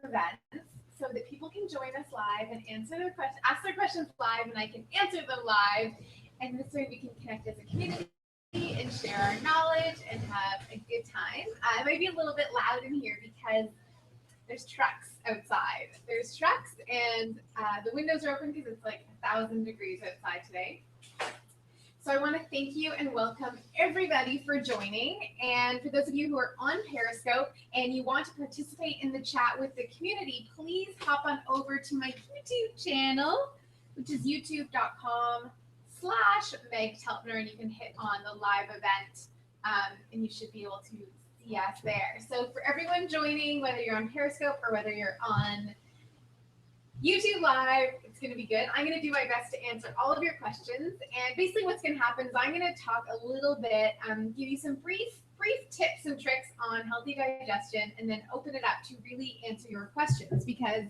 events so that people can join us live and ask their questions live, and I can answer them live. And this way we can connect as a community and share our knowledge and have a good time. It might be a little bit loud in here because there's trucks outside. There's trucks, and the windows are open because it's like 1,000 degrees outside today. So I want to thank you and welcome everybody for joining. And for those of you who are on Periscope and you want to participate in the chat with the community, please hop on over to my YouTube channel, which is youtube.com/Meg Telpner, and you can hit on the live event, and you should be able to see us there. So for everyone joining, whether you're on Periscope or whether you're on YouTube Live, it's going to be good. I'm going to do my best to answer all of your questions. And basically what's going to happen is I'm going to talk a little bit, give you some brief tips and tricks on healthy digestion, and then open it up to really answer your questions, because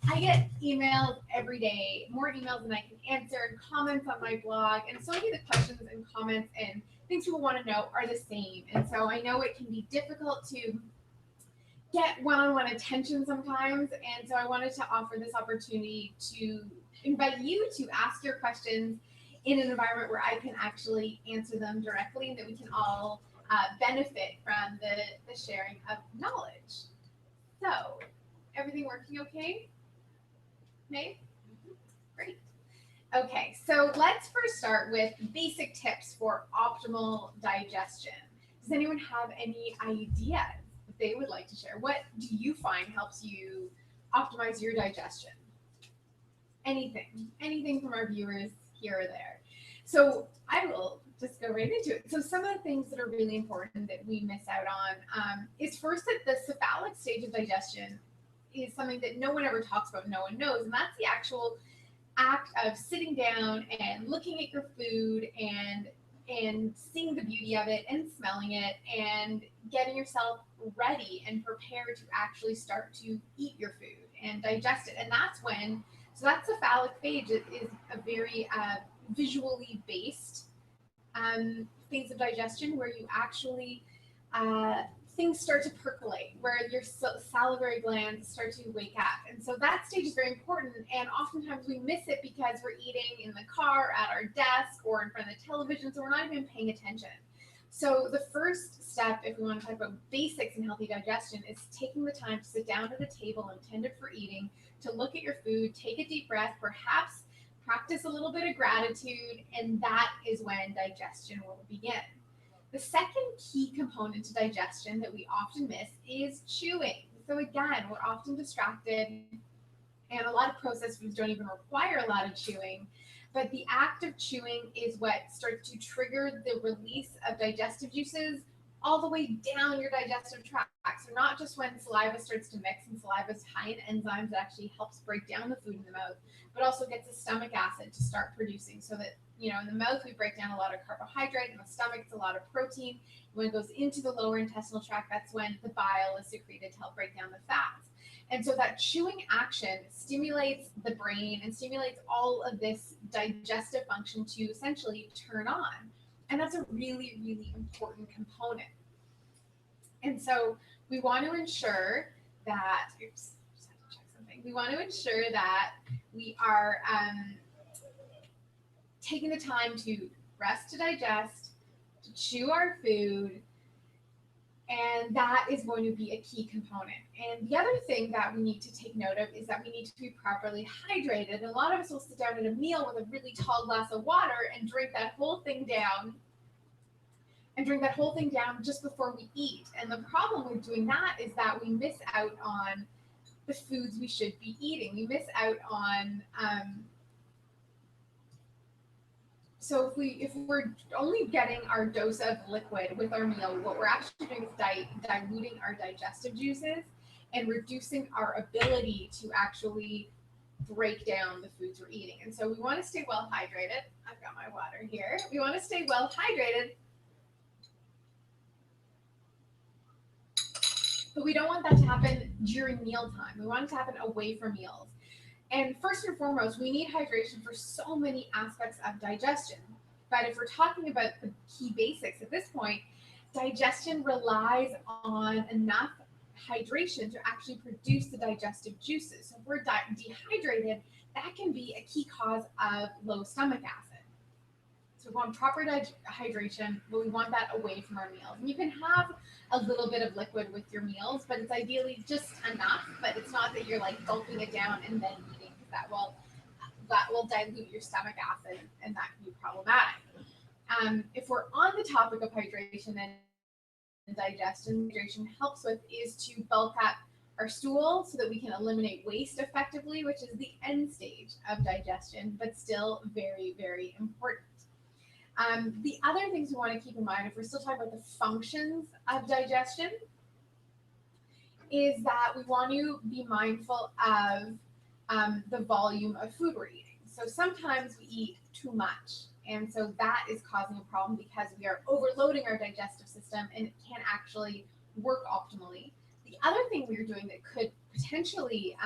I get emails every day, more emails than I can answer, and comments on my blog. And so many of the questions and comments and things people want to know are the same. And so I know it can be difficult to get one-on-one attention sometimes, and so I wanted to offer this opportunity to invite you to ask your questions in an environment where I can actually answer them directly, and that we can all benefit from the sharing of knowledge. So, everything working okay? May? Great. Okay, so let's first start with basic tips for optimal digestion. Does anyone have any ideas they would like to share? What do you find helps you optimize your digestion? Anything from our viewers here or there. So I will just go right into it. So some of the things that are really important that we miss out on is first that the cephalic stage of digestion is something that no one ever talks about, no one knows, and that's the actual act of sitting down and looking at your food and seeing the beauty of it and smelling it and getting yourself ready and prepared to actually start to eat your food and digest it. And that's when, so that cephalic phase is a very visually based phase of digestion, where you actually, things start to percolate, where your salivary glands start to wake up. And so that stage is very important, and oftentimes we miss it because we're eating in the car, at our desk, or in front of the television, so we're not even paying attention. So the first step, if we want to talk about basics in healthy digestion, is taking the time to sit down at a table intended for eating, to look at your food, take a deep breath, perhaps practice a little bit of gratitude, and that is when digestion will begin. The second key component to digestion that we often miss is chewing. So again, we're often distracted, and a lot of processed foods don't even require a lot of chewing, but the act of chewing is what starts to trigger the release of digestive juices all the way down your digestive tract. So not just when saliva starts to mix, and saliva is high in enzymes that actually helps break down the food in the mouth, but also gets the stomach acid to start producing, so that, you know, in the mouth we break down a lot of carbohydrate, in the stomach it's a lot of protein. When it goes into the lower intestinal tract, that's when the bile is secreted to help break down the fats. And so that chewing action stimulates the brain and stimulates all of this digestive function to essentially turn on. And that's a really, really important component. And so we want to ensure that, oops, just have to check something. We want to ensure that we are taking the time to rest, to digest, to chew our food, and that is going to be a key component. And the other thing that we need to take note of is that we need to be properly hydrated. And a lot of us will sit down at a meal with a really tall glass of water and drink that whole thing down, just before we eat. And the problem with doing that is that we miss out on the foods we should be eating. We miss out on so if we're only getting our dose of liquid with our meal, what we're actually doing is diluting our digestive juices and reducing our ability to actually break down the foods we're eating. And so we want to stay well hydrated. I've got my water here. We want to stay well hydrated, but we don't want that to happen during mealtime. We want it to happen away from meals. And first and foremost, we need hydration for so many aspects of digestion. But if we're talking about the key basics at this point, digestion relies on enough hydration to actually produce the digestive juices. So if we're dehydrated, that can be a key cause of low stomach acid. So we want proper hydration, but we want that away from our meals. And you can have a little bit of liquid with your meals, but it's ideally just enough. But it's not that you're like gulping it down and then eating, because that will dilute your stomach acid, and that can be problematic. If we're on the topic of hydration and digestion, hydration helps with is to bulk up our stool so that we can eliminate waste effectively, which is the end stage of digestion, but still very, very important. The other things we want to keep in mind, if we're still talking about the functions of digestion, is that we want to be mindful of the volume of food we're eating. So sometimes we eat too much, and so that is causing a problem because we are overloading our digestive system and it can't actually work optimally. The other thing we're doing that could potentially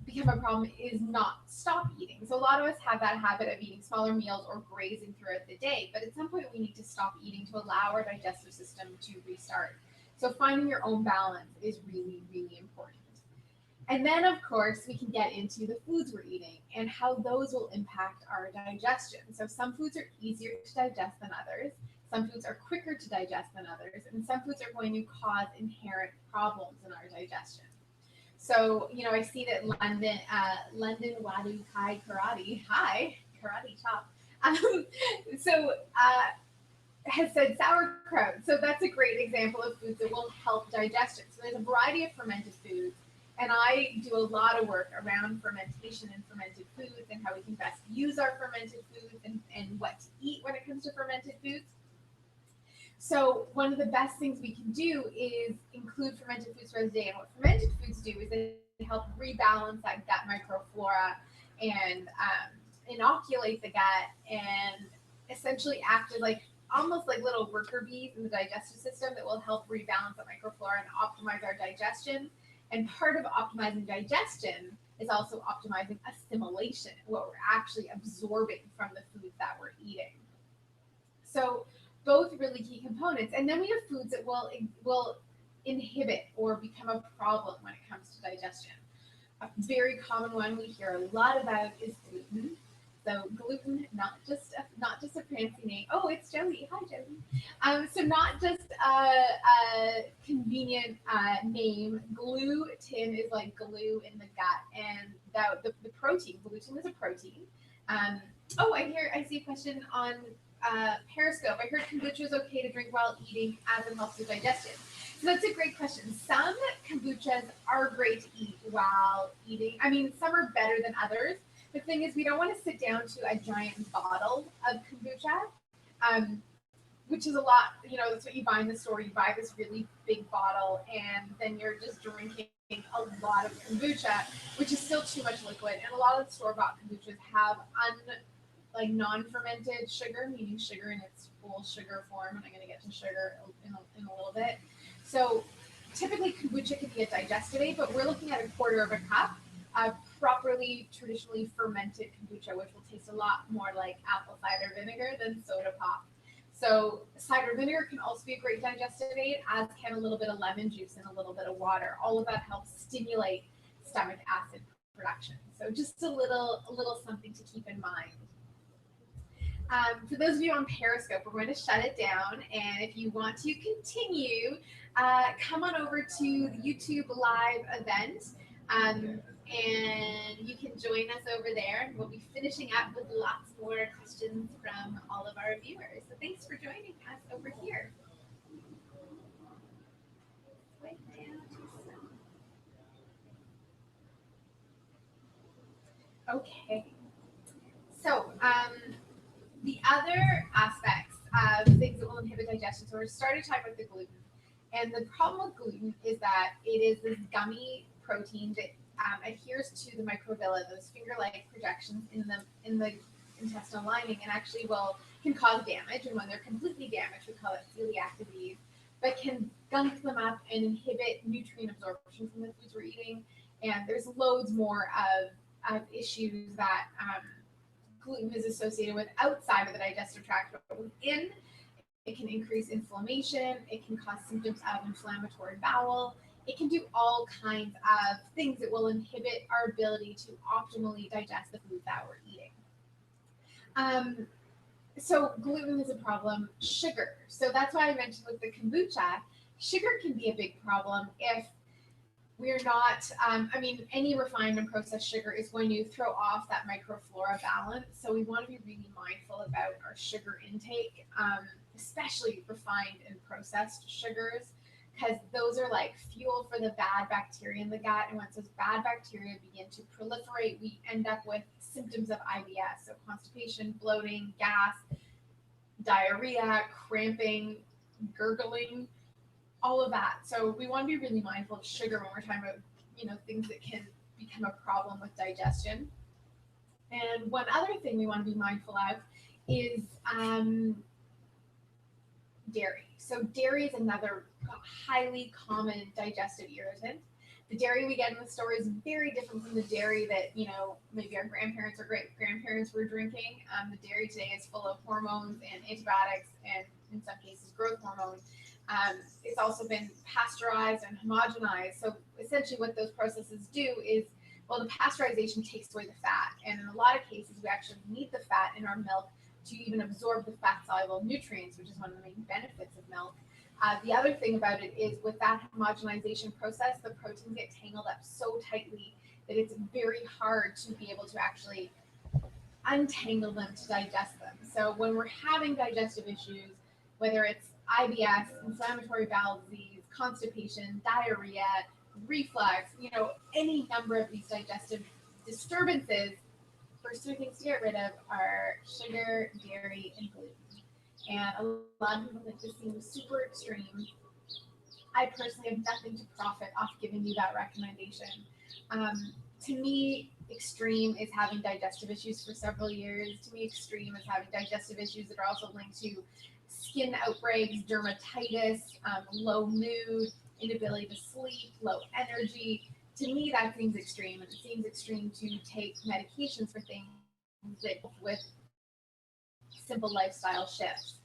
become a problem is not stop eating. So a lot of us have that habit of eating smaller meals or grazing throughout the day, but at some point we need to stop eating to allow our digestive system to restart. So finding your own balance is really, really important. And then, of course, we can get into the foods we're eating and how those will impact our digestion. So some foods are easier to digest than others. Some foods are quicker to digest than others. And some foods are going to cause inherent problems in our digestion. So, I see that London Wadu Kai Karate, hi, karate chop, has said sauerkraut. So that's a great example of foods that will help digestion. So there's a variety of fermented foods, and I do a lot of work around fermentation and fermented foods and how we can best use our fermented foods and what to eat when it comes to fermented foods. So one of the best things we can do is include fermented foods throughout the day. And what fermented foods do is they help rebalance that gut microflora and inoculate the gut and essentially act as almost like little worker bees in the digestive system that will help rebalance the microflora and optimize our digestion. And part of optimizing digestion is also optimizing assimilation, what we're actually absorbing from the foods that we're eating. So both really key components. And then we have foods that will inhibit or become a problem when it comes to digestion. A very common one we hear a lot about is gluten. So gluten, not just a fancy name. Oh, it's Jody. Hi, Jody. So not just a convenient name. Gluten is like glue in the gut, and the protein. Gluten is a protein. I see a question on Periscope. I heard kombucha is okay to drink while eating as it helps with digestion. So that's a great question. Some kombuchas are great to eat while eating. I mean, some are better than others. The thing is, we don't want to sit down to a giant bottle of kombucha, which is a lot. That's what you buy in the store. You buy this really big bottle, and then you're just drinking a lot of kombucha, which is still too much liquid. And a lot of the store-bought kombuchas have non-fermented sugar, meaning sugar in its full sugar form, and I'm going to get to sugar in a little bit. So typically kombucha can be a digestive aid, but we're looking at a quarter of a cup of properly traditionally fermented kombucha, which will taste a lot more like apple cider vinegar than soda pop. So cider vinegar can also be a great digestive aid, as can a little bit of lemon juice and a little bit of water. All of that helps stimulate stomach acid production. So just a little something to keep in mind. For those of you on Periscope, we're going to shut it down. And if you want to continue, come on over to the YouTube live event. And you can join us over there. We'll be finishing up with lots more questions from all of our viewers. So thanks for joining us over here. Okay. So the other aspects of things that will inhibit digestion. So we're starting to talk about the gluten. And the problem with gluten is that it is this gummy protein that adheres to the microvilla, those finger-like projections in the intestinal lining, and actually can cause damage. And when they're completely damaged, we call it celiac disease, but can gunk them up and inhibit nutrient absorption from the foods we're eating. And there's loads more of issues that gluten is associated with outside of the digestive tract, but within. It can increase inflammation. It can cause symptoms of inflammatory bowel. It can do all kinds of things that will inhibit our ability to optimally digest the food that we're eating. So gluten is a problem. Sugar. So that's why I mentioned with the kombucha, sugar can be a big problem if we're not, any refined and processed sugar is going to throw off that microflora balance. So we want to be really mindful about our sugar intake, especially refined and processed sugars, because those are like fuel for the bad bacteria in the gut. And once those bad bacteria begin to proliferate, we end up with symptoms of IBS. So constipation, bloating, gas, diarrhea, cramping, gurgling, all of that. So we want to be really mindful of sugar when we're talking about, things that can become a problem with digestion. And one other thing we want to be mindful of is dairy. So dairy is another highly common digestive irritant. The dairy we get in the store is very different from the dairy that, maybe our grandparents or great-grandparents were drinking. The dairy today is full of hormones and antibiotics and, in some cases, growth hormones. It's also been pasteurized and homogenized. So essentially what those processes do is, the pasteurization takes away the fat. And in a lot of cases, we actually need the fat in our milk to even absorb the fat-soluble nutrients, which is one of the main benefits of milk. The other thing about it is with that homogenization process, the proteins get tangled up so tightly that it's very hard to be able to actually untangle them to digest them. So when we're having digestive issues, whether it's IBS, inflammatory bowel disease, constipation, diarrhea, reflux, any number of these digestive disturbances, first three things to get rid of are sugar, dairy, and gluten. And a lot of people think this seems super extreme. I personally have nothing to profit off giving you that recommendation. To me, extreme is having digestive issues for several years. To me, extreme is having digestive issues that are also linked to skin outbreaks, dermatitis, low mood, inability to sleep, low energy. To me, that seems extreme. And it seems extreme to take medications for things that with simple lifestyle shifts.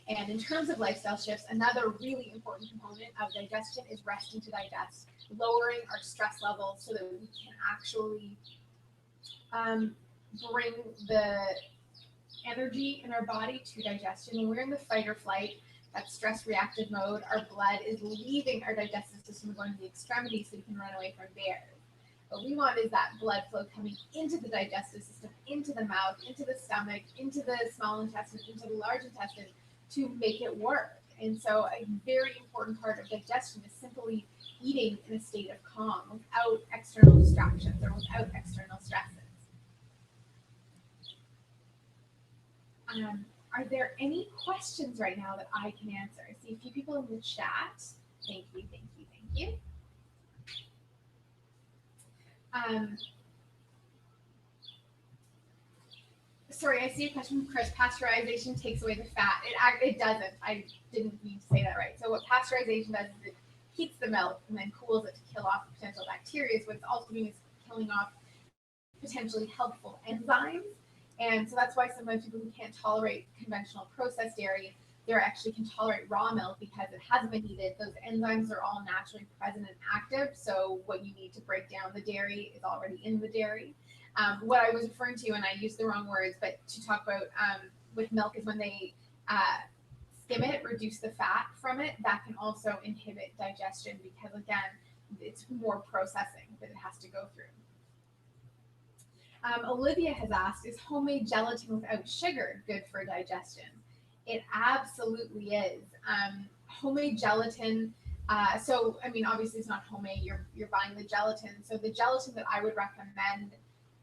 And in terms of lifestyle shifts, another really important component of digestion is resting to digest, lowering our stress levels so that we can actually bring the energy in our body to digestion. When we're in the fight or flight, that stress reactive mode, our blood is leaving our digestive system and going to the extremities so we can run away from bears. What we want is that blood flow coming into the digestive system, into the mouth, into the stomach, into the small intestine, into the large intestine to make it work. And so a very important part of digestion is simply eating in a state of calm without external distractions or without external stresses. Are there any questions right now that I can answer? I see a few people in the chat. Thank you, thank you, thank you. Sorry, I see a question from Chris. Pasteurization takes away the fat. It doesn't. I didn't mean to say that right. So what pasteurization does is it heats the milk and then cools it to kill off potential bacteria. What it's also doing is killing off potentially helpful enzymes. And so that's why sometimes people who can't tolerate conventional processed dairy, they actually can tolerate raw milk because it hasn't been heated. Those enzymes are all naturally present and active. So what you need to break down the dairy is already in the dairy. What I was referring to, and I used the wrong words, but to talk about with milk is when they skim it, reduce the fat from it, that can also inhibit digestion because, again, it's more processing that it has to go through. Olivia has asked, is homemade gelatin without sugar good for digestion? It absolutely is. Homemade gelatin, obviously it's not homemade, you're buying the gelatin. So the gelatin that I would recommend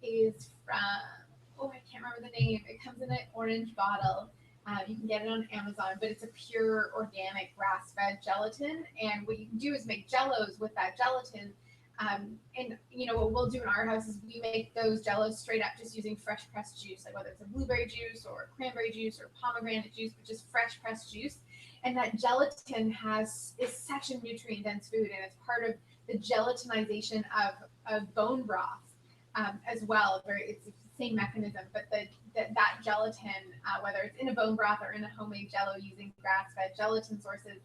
is from, I can't remember the name. It comes in an orange bottle. You can get it on Amazon, but it's a pure organic grass-fed gelatin. And what you can do is make jellos with that gelatin. What we'll do in our house is we make those jellos straight up just using fresh pressed juice, like whether it's a blueberry juice or cranberry juice or pomegranate juice, but just fresh pressed juice. And that gelatin is such a nutrient dense food, and it's part of the gelatinization of bone broth as well. It's same mechanism, but that gelatin, whether it's in a bone broth or in a homemade jello using grass-fed gelatin sources,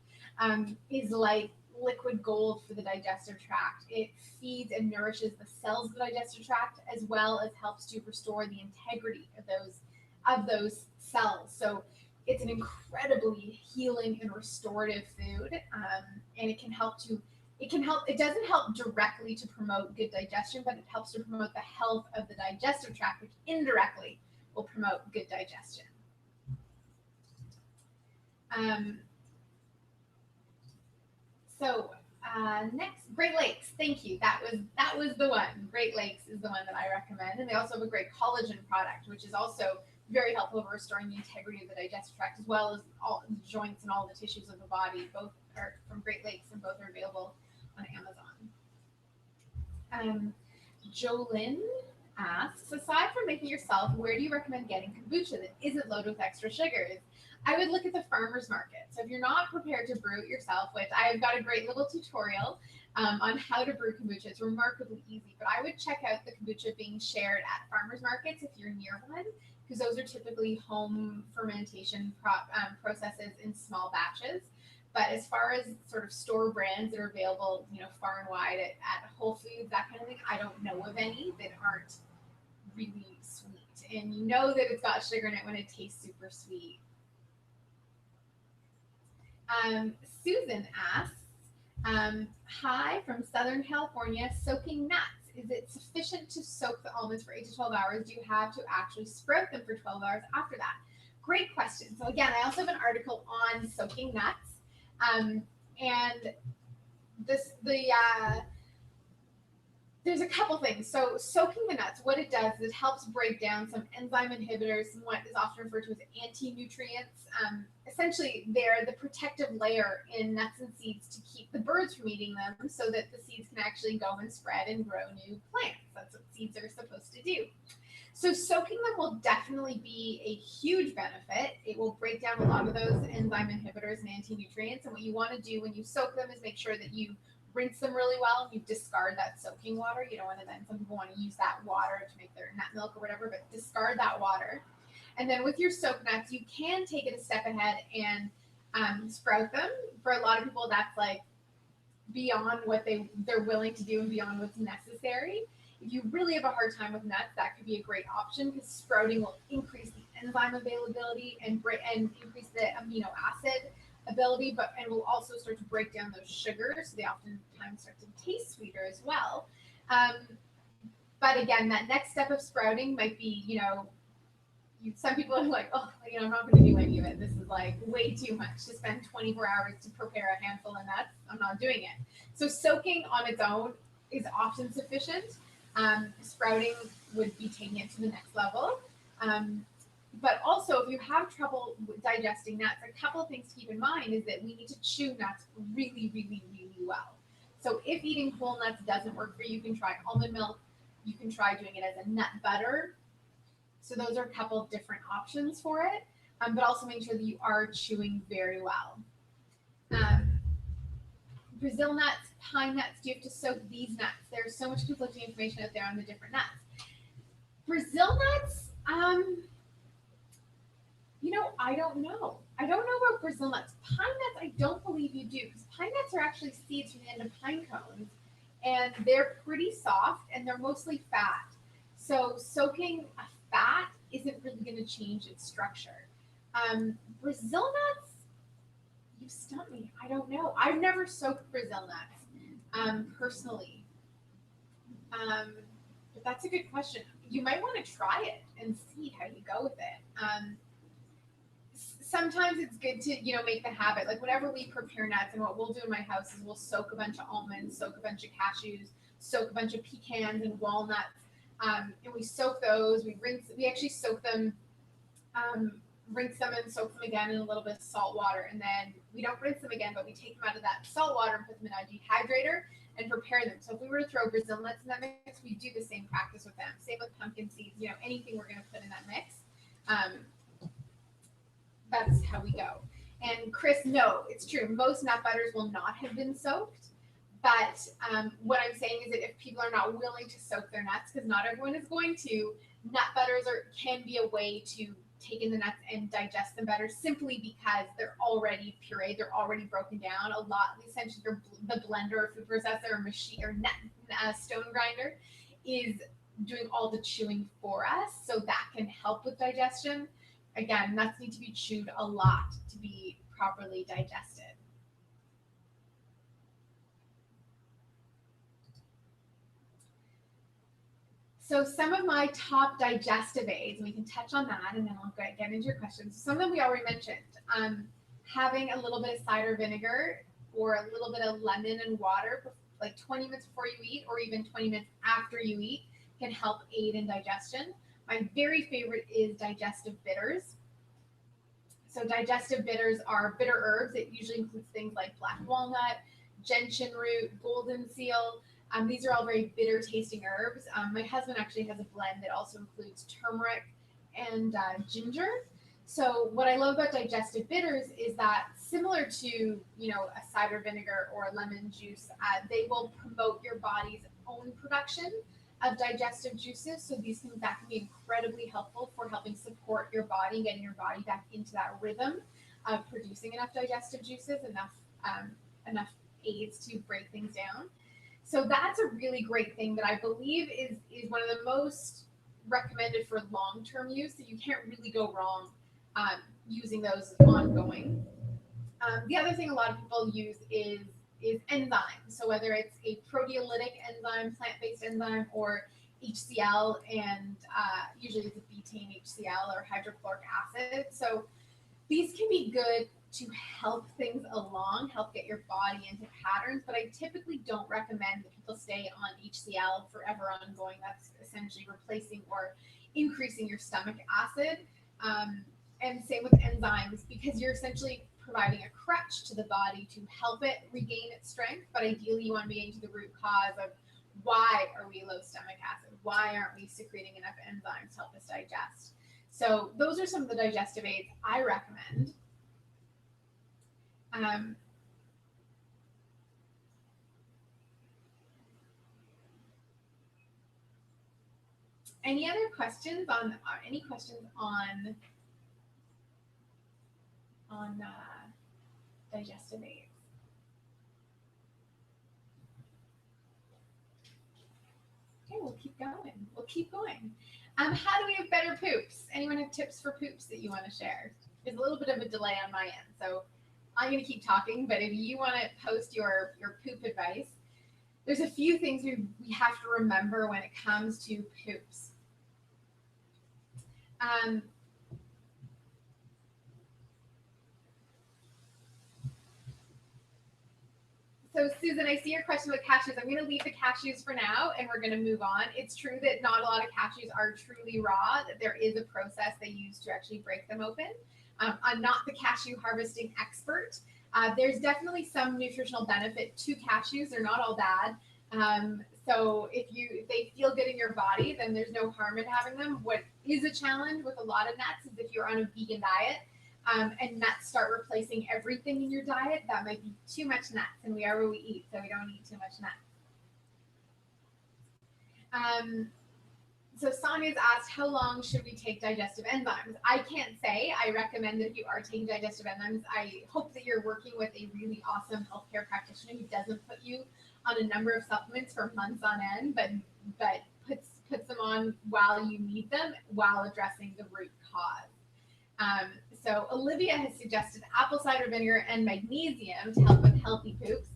is like liquid gold for the digestive tract. It feeds and nourishes the cells of the digestive tract, as well as helps to restore the integrity of those cells. So it's an incredibly healing and restorative food, and it doesn't help directly to promote good digestion, but it helps to promote the health of the digestive tract, which indirectly will promote good digestion. Next, Great Lakes. Thank you. That was the one. Great Lakes is the one that I recommend, and they also have a great collagen product, which is also very helpful for restoring the integrity of the digestive tract, as well as all the joints and all the tissues of the body. Both are from Great Lakes, and both are available on Amazon. Jolyn asks, aside from making yourself, where do you recommend getting kombucha that isn't loaded with extra sugars? I would look at the farmer's market. So if you're not prepared to brew it yourself, which I've got a great little tutorial on how to brew kombucha. It's remarkably easy, but I would check out the kombucha being shared at farmer's markets if you're near one, because those are typically home fermentation processes in small batches. But as far as sort of store brands that are available, far and wide at Whole Foods, that kind of thing, I don't know of any that aren't really sweet. And you know that it's got sugar in it when it tastes super sweet. Susan asks, hi from Southern California, soaking nuts. Is it sufficient to soak the almonds for 8 to 12 hours? Do you have to actually sprout them for 12 hours after that? Great question. So again, I also have an article on soaking nuts. And there's a couple things. So soaking the nuts, what it does is it helps break down some enzyme inhibitors, and what is often referred to as anti-nutrients. Essentially, they're the protective layer in nuts and seeds to keep the birds from eating them, so that the seeds can actually go and spread and grow new plants. That's what seeds are supposed to do. So soaking them will definitely be a huge benefit. It will break down a lot of those enzyme inhibitors and anti-nutrients. And what you want to do when you soak them is make sure that you rinse them really well. You discard that soaking water. You don't want to then, some people want to use that water to make their nut milk or whatever, but discard that water. And then with your soaked nuts, you can take it a step ahead and sprout them. For a lot of people, that's like beyond what they're willing to do and beyond what's necessary. If you really have a hard time with nuts, that could be a great option, because sprouting will increase the enzyme availability and increase the amino acid ability, and will also start to break down those sugars, so they oftentimes start to taste sweeter as well. But again, that next step of sprouting might be, some people are like, oh, I'm not going to do any of it. This is like way too much to spend 24 hours to prepare a handful of nuts. I'm not doing it. So soaking on its own is often sufficient. Sprouting would be taking it to the next level. But also, if you have trouble digesting nuts, a couple of things to keep in mind is that we need to chew nuts really, really, really well. So if eating whole nuts doesn't work for you, you can try almond milk. You can try doing it as a nut butter. So those are a couple of different options for it, but also make sure that you are chewing very well. Brazil nuts, pine nuts, do you have to soak these nuts? There's so much conflicting information out there on the different nuts. Brazil nuts, I don't know. I don't know about Brazil nuts. Pine nuts, I don't believe you do, because pine nuts are actually seeds from the end of pine cones, and they're pretty soft, and they're mostly fat. So soaking a fat isn't really going to change its structure. Brazil nuts, you stumped me. I don't know. I've never soaked Brazil nuts personally. But that's a good question. You might want to try it and see how you go with it. Sometimes it's good to, make the habit, like whenever we prepare nuts, and what we'll do in my house is we'll soak a bunch of almonds, soak a bunch of cashews, soak a bunch of pecans and walnuts. And we soak those, we actually soak them, rinse them and soak them again in a little bit of salt water. And then we don't rinse them again, but we take them out of that salt water and put them in a dehydrator and prepare them. So if we were to throw Brazil nuts in that mix, we do the same practice with them. Same with pumpkin seeds, anything we're going to put in that mix. That's how we go. And Chris, no, it's true. Most nut butters will not have been soaked, But what I'm saying is that if people are not willing to soak their nuts, because not everyone is going to, nut butters can be a way to take in the nuts and digest them better, simply because they're already pureed, they're already broken down. A lot, essentially, the blender or food processor or machine or stone grinder is doing all the chewing for us, so that can help with digestion. Again, nuts need to be chewed a lot to be properly digested. So some of my top digestive aids, and we can touch on that, and then I'll get into your questions. Some of them we already mentioned. Having a little bit of cider vinegar or a little bit of lemon and water, like 20 minutes before you eat, or even 20 minutes after you eat, can help aid in digestion. My very favorite is digestive bitters. So digestive bitters are bitter herbs. It usually includes things like black walnut, gentian root, golden seal. These are all very bitter tasting herbs. My husband actually has a blend that also includes turmeric and ginger. So what I love about digestive bitters is that, similar to a cider vinegar or a lemon juice, they will promote your body's own production of digestive juices. So that can be incredibly helpful for helping support your body, getting your body back into that rhythm of producing enough digestive juices, enough aids to break things down. So that's a really great thing that I believe is one of the most recommended for long-term use. So you can't really go wrong using those ongoing. The other thing a lot of people use is enzymes. So whether it's a proteolytic enzyme, plant-based enzyme, or HCl, and usually it's a betaine HCl or hydrochloric acid. So these can be good to help things along, help get your body into patterns, but I typically don't recommend that people stay on HCl forever ongoing. That's essentially replacing or increasing your stomach acid. And same with enzymes, because you're essentially providing a crutch to the body to help it regain its strength, but ideally you want to be into the root cause of why are we low stomach acid? Why aren't we secreting enough enzymes to help us digest? So those are some of the digestive aids I recommend. Any other questions on digestive aids? Okay, we'll keep going. How do we have better poops? Anyone have tips for poops that you want to share? There's a little bit of a delay on my end, so I'm going to keep talking, but if you want to post your poop advice, there's a few things we have to remember when it comes to poops. So Susan, I see your question about cashews. I'm going to leave the cashews for now, and we're going to move on. It's true that not a lot of cashews are truly raw, that there is a process they use to actually break them open. I'm not the cashew harvesting expert. There's definitely some nutritional benefit to cashews. They're not all bad. So if they feel good in your body, then there's no harm in having them. What is a challenge with a lot of nuts is if you're on a vegan diet, and nuts start replacing everything in your diet, that might be too much nuts, and we are what we eat, so we don't eat too much nuts. So Sonia's asked, how long should we take digestive enzymes? I can't say. I recommend that if you are taking digestive enzymes, I hope that you're working with a really awesome healthcare practitioner who doesn't put you on a number of supplements for months on end, but puts them on while you need them, while addressing the root cause. So Olivia has suggested apple cider vinegar and magnesium to help with healthy poops.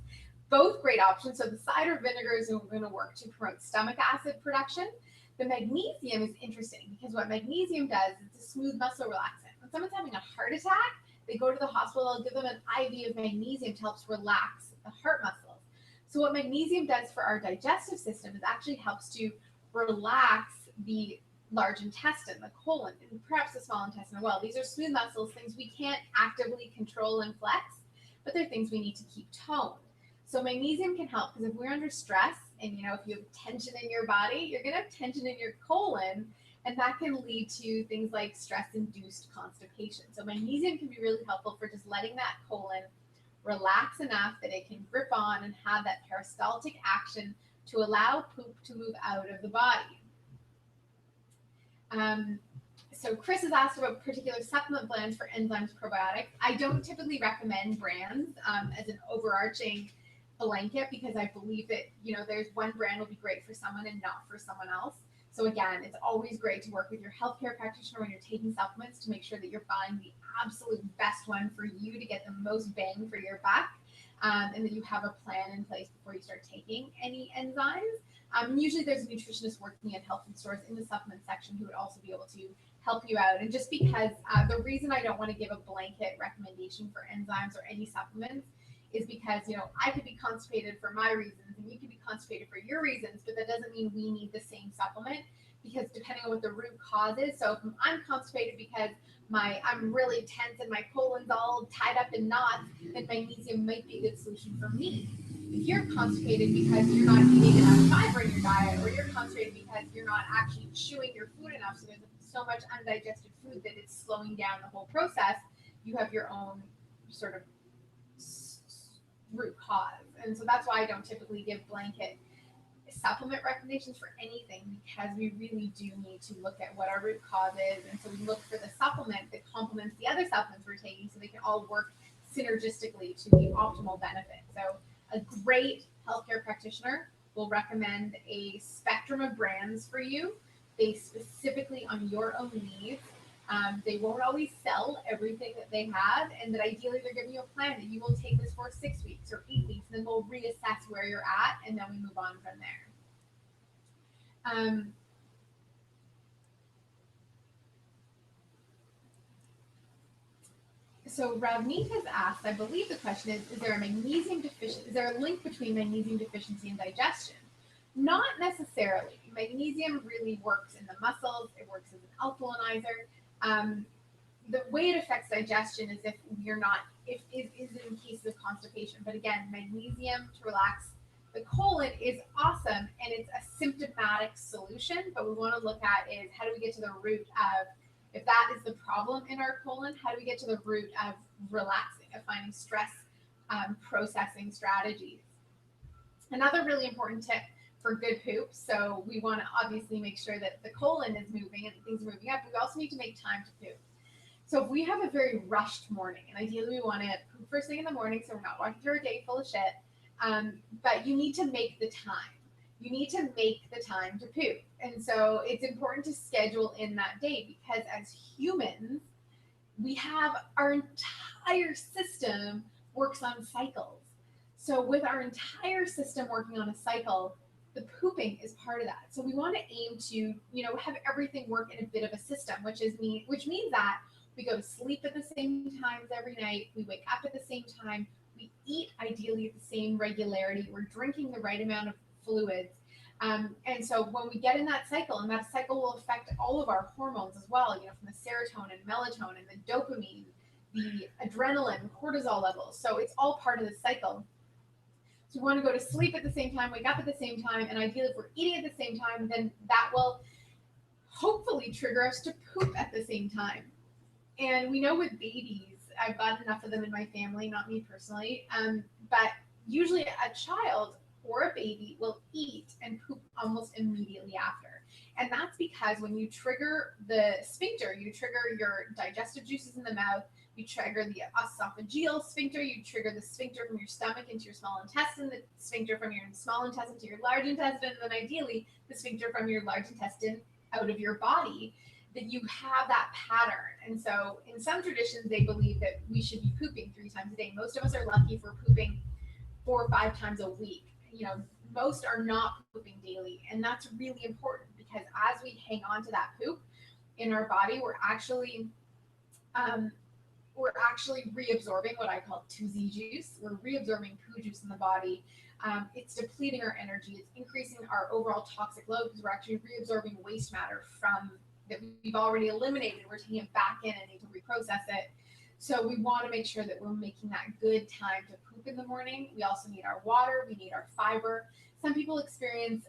Both great options. So the cider vinegar is going to work to promote stomach acid production. The magnesium is interesting because what magnesium does is it's a smooth muscle relaxant. When someone's having a heart attack, they go to the hospital, they'll give them an IV of magnesium to help relax the heart muscles. So what magnesium does for our digestive system is actually helps to relax the large intestine, the colon, and perhaps the small intestine as well. These are smooth muscles, things we can't actively control and flex, but they're things we need to keep toned. So magnesium can help because if we're under stress, and if you have tension in your body, you're going to have tension in your colon, and that can lead to things like stress-induced constipation. So magnesium can be really helpful for just letting that colon relax enough that it can grip on and have that peristaltic action to allow poop to move out of the body. So Chris has asked about particular supplement blends for enzymes probiotics. I don't typically recommend brands as an overarching blanket because I believe that, you know, there's one brand will be great for someone and not for someone else. So again, it's always great to work with your healthcare practitioner when you're taking supplements to make sure that you're buying the absolute best one for you to get the most bang for your buck, and that you have a plan in place before you start taking any enzymes. Usually there's a nutritionist working at health food stores in the supplement section who would also be able to help you out. And just because the reason I don't want to give a blanket recommendation for enzymes or any supplements is because, you know, I could be constipated for my reasons and you could be constipated for your reasons, but that doesn't mean we need the same supplement, because depending on what the root cause is. So if I'm constipated because I'm really tense and my colon's all tied up in knots, then magnesium might be a good solution for me. If you're constipated because you're not eating enough fiber in your diet, or you're constipated because you're not actually chewing your food enough, so there's so much undigested food that it's slowing down the whole process, you have your own sort of root cause. And so that's why I don't typically give blanket supplement recommendations for anything, because we really do need to look at what our root cause is. And so we look for the supplement that complements the other supplements we're taking so they can all work synergistically to the optimal benefit. So a great healthcare practitioner will recommend a spectrum of brands for you based specifically on your own needs. They won't always sell everything that they have, and that ideally they're giving you a plan that you will take this for 6 weeks or 8 weeks, and then we'll reassess where you're at, and then we move on from there. So Ravneet has asked, I believe the question is there a magnesium deficiency? Is there a link between magnesium deficiency and digestion? Not necessarily. Magnesium really works in the muscles. It works as an alkalinizer. The way it affects digestion is if in cases of constipation. But again, magnesium to relax the colon is awesome, and it's a symptomatic solution. But we want to look at is how do we get to the root of, if that is the problem in our colon, how do we get to the root of relaxing, of finding stress processing strategies? Another really important tip for good poop. So we want to obviously make sure that the colon is moving and things are moving up. We also need to make time to poop. So if we have a very rushed morning, and ideally we want to poop first thing in the morning so we're not walking through a day full of shit, but you need to make the time. You need to make the time to poop. And so it's important to schedule in that day, because as humans, we have our entire system works on cycles. So with our entire system working on a cycle, the pooping is part of that. So we want to aim to, have everything work in a bit of a system, which means that we go to sleep at the same times every night. We wake up at the same time. We eat ideally at the same regularity. We're drinking the right amount of fluids. And so when we get in that cycle, and that cycle will affect all of our hormones as well, from the serotonin, melatonin, the dopamine, the adrenaline, cortisol levels. So it's all part of the cycle. So we want to go to sleep at the same time, wake up at the same time, and ideally if we're eating at the same time, then that will hopefully trigger us to poop at the same time. And we know with babies, I've got enough of them in my family, not me personally, but usually a child or a baby will eat and poop almost immediately after. And that's because when you trigger the sphincter, you trigger your digestive juices in the mouth, you trigger the esophageal sphincter, you trigger the sphincter from your stomach into your small intestine, the sphincter from your small intestine to your large intestine, and then ideally the sphincter from your large intestine out of your body, that you have that pattern. And so in some traditions, they believe that we should be pooping 3 times a day. Most of us are lucky if we're pooping 4 or 5 times a week. Most are not pooping daily. And that's really important, because as we hang on to that poop in our body, we're actually reabsorbing what I call 2Z juice. We're reabsorbing poo juice in the body. It's depleting our energy. It's increasing our overall toxic load, because we're actually reabsorbing waste matter from that we've already eliminated. We're taking it back in and need to reprocess it. So we want to make sure that we're making that good time to poop in the morning. We also need our water. We need our fiber. Some people experience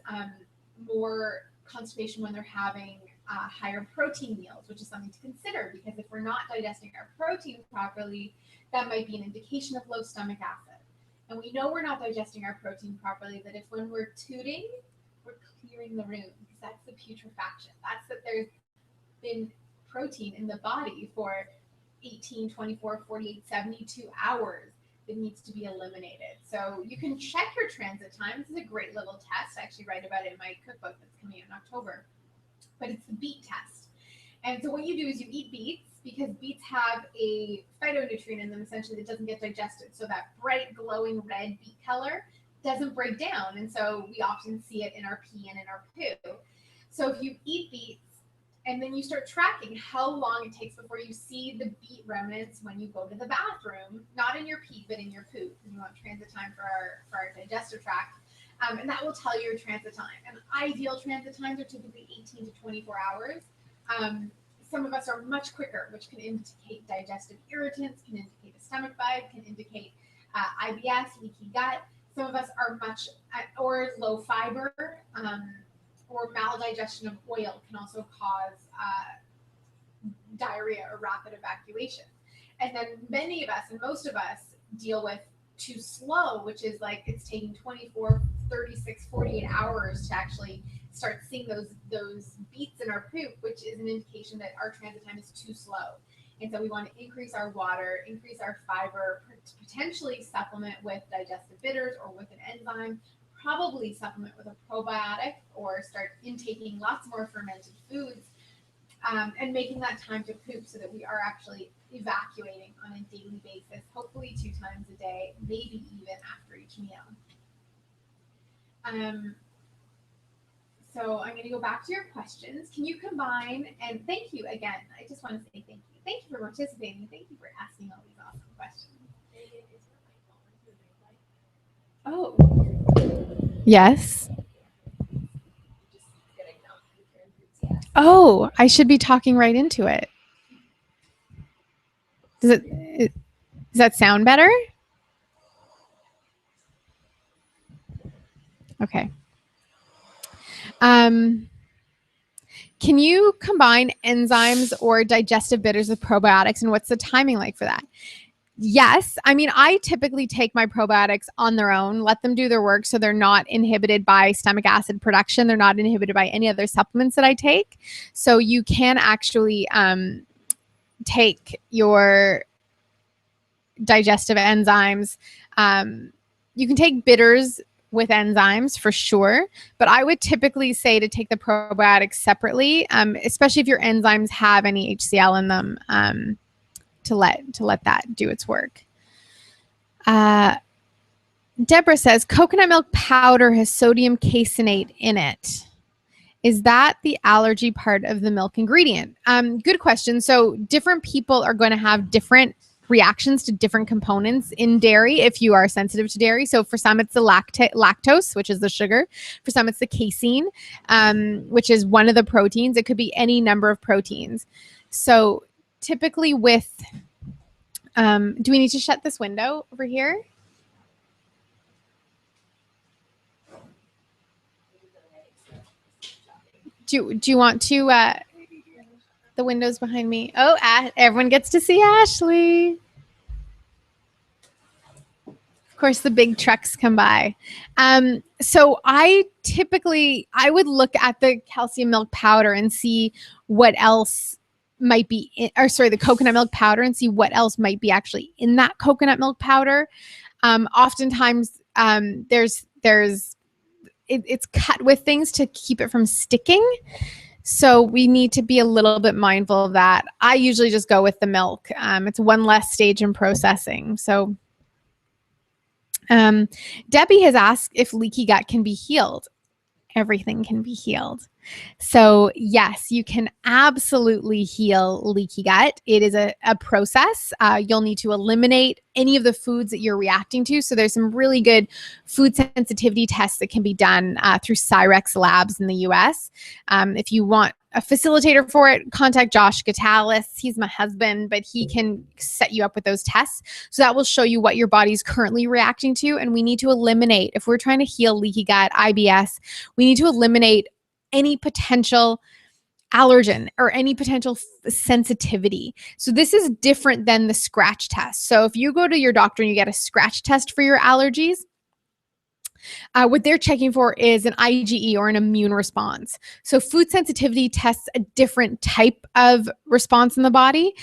more constipation when they're having higher protein meals, which is something to consider, because if we're not digesting our protein properly, that might be an indication of low stomach acid. And we know we're not digesting our protein properly, that if when we're tooting, we're clearing the room, because that's the putrefaction. That's that there's been protein in the body for 18, 24, 48, 72 hours that needs to be eliminated. So you can check your transit time. This is a great little test. I actually write about it in my cookbook that's coming out in October. But it's the beet test. And so what you do is you eat beets, because beets have a phytonutrient in them, essentially, that doesn't get digested. So that bright, glowing red beet color doesn't break down. And so we often see it in our pee and in our poo. So if you eat beets, and then you start tracking how long it takes before you see the beet remnants when you go to the bathroom, not in your pee, but in your poo, because we want transit time for our digestive tract. And that will tell you your transit time. And ideal transit times are typically 18 to 24 hours. Some of us are much quicker, which can indicate digestive irritants, can indicate a stomach bug, can indicate IBS, leaky gut. Some of us are or low fiber, or maldigestion of oil can also cause diarrhea or rapid evacuation. And then many of us, and most of us, deal with too slow, which is like it's taking 24, 36, 48 hours to actually start seeing those beets in our poop, which is an indication that our transit time is too slow. And so we want to increase our water, increase our fiber, potentially supplement with digestive bitters or with an enzyme, probably supplement with a probiotic, or start intaking lots more fermented foods, and making that time to poop so that we are actually evacuating on a daily basis, hopefully 2 times a day, maybe even after each meal. So I'm going to go back to your questions. Can you combine, and thank you again. I just want to say thank you. Thank you for participating. Thank you for asking all these awesome questions. Oh, yes. Oh, I should be talking right into it. Does that sound better? Okay. Can you combine enzymes or digestive bitters with probiotics, and what's the timing like for that? Yes. I mean, I typically take my probiotics on their own, let them do their work so they're not inhibited by stomach acid production. They're not inhibited by any other supplements that I take. So you can actually take your digestive enzymes. You can take bitters with enzymes for sure, but I would typically say to take the probiotics separately, especially if your enzymes have any HCl in them, to let that do its work. Deborah says coconut milk powder has sodium caseinate in it. Is that the allergy part of the milk ingredient? Good question. So different people are going to have different reactions to different components in dairy if you are sensitive to dairy. So for some, it's the lactose, which is the sugar. For some, it's the casein, which is one of the proteins. It could be any number of proteins. So typically with, do we need to shut this window over here? Do you want to, the windows behind me? Oh, everyone gets to see Ashley. Of course, the big trucks come by. So I would look at the calcium milk powder and see what else might be the coconut milk powder, and see what else might be actually in that coconut milk powder. Oftentimes it's cut with things to keep it from sticking. So we need to be a little bit mindful of that. I usually just go with the milk. It's one less stage in processing. So Debbie has asked if leaky gut can be healed. Everything can be healed. So yes, you can absolutely heal leaky gut. It is a process. You'll need to eliminate any of the foods that you're reacting to. So there's some really good food sensitivity tests that can be done through Cyrex Labs in the US. If you want a facilitator for it, contact Josh Gatalis. He's my husband, but he can set you up with those tests. So that will show you what your body's currently reacting to. And we need to eliminate, if we're trying to heal leaky gut, IBS, we need to eliminate any potential allergen or any potential sensitivity. So this is different than the scratch test. So if you go to your doctor and you get a scratch test for your allergies, what they're checking for is an IgE or an immune response. So food sensitivity tests a different type of response in the body,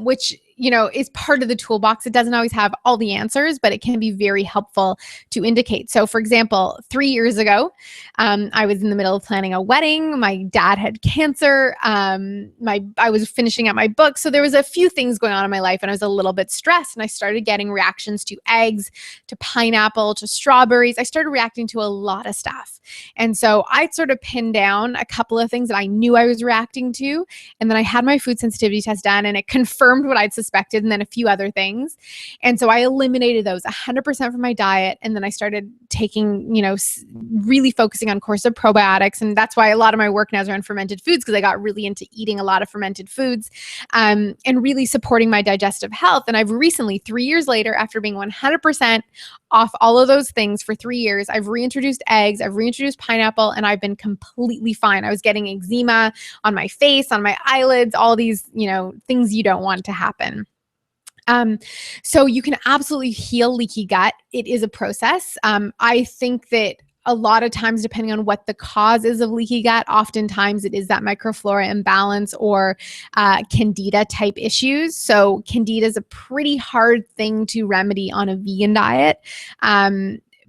which is part of the toolbox. It doesn't always have all the answers, but it can be very helpful to indicate. So for example, 3 years ago, I was in the middle of planning a wedding. My dad had cancer. I was finishing up my book. So there was a few things going on in my life and I was a little bit stressed, and I started getting reactions to eggs, to pineapple, to strawberries. I started reacting to a lot of stuff. And so I sort of pinned down a couple of things that I knew I was reacting to. And then I had my food sensitivity test done and it confirmed what I'd suspected, and then a few other things. And so I eliminated those 100% from my diet. And then I started taking, really focusing on course of probiotics. And that's why a lot of my work now is around fermented foods, because I got really into eating a lot of fermented foods, and really supporting my digestive health. And I've recently, 3 years later, after being 100% off all of those things for 3 years, I've reintroduced eggs, I've reintroduced pineapple, and I've been completely fine. I was getting eczema on my face, on my eyelids, all these, things you don't want to happen. So you can absolutely heal leaky gut. It is a process. I think that a lot of times, depending on what the cause is of leaky gut, oftentimes it is that microflora imbalance or candida type issues. So candida is a pretty hard thing to remedy on a vegan diet.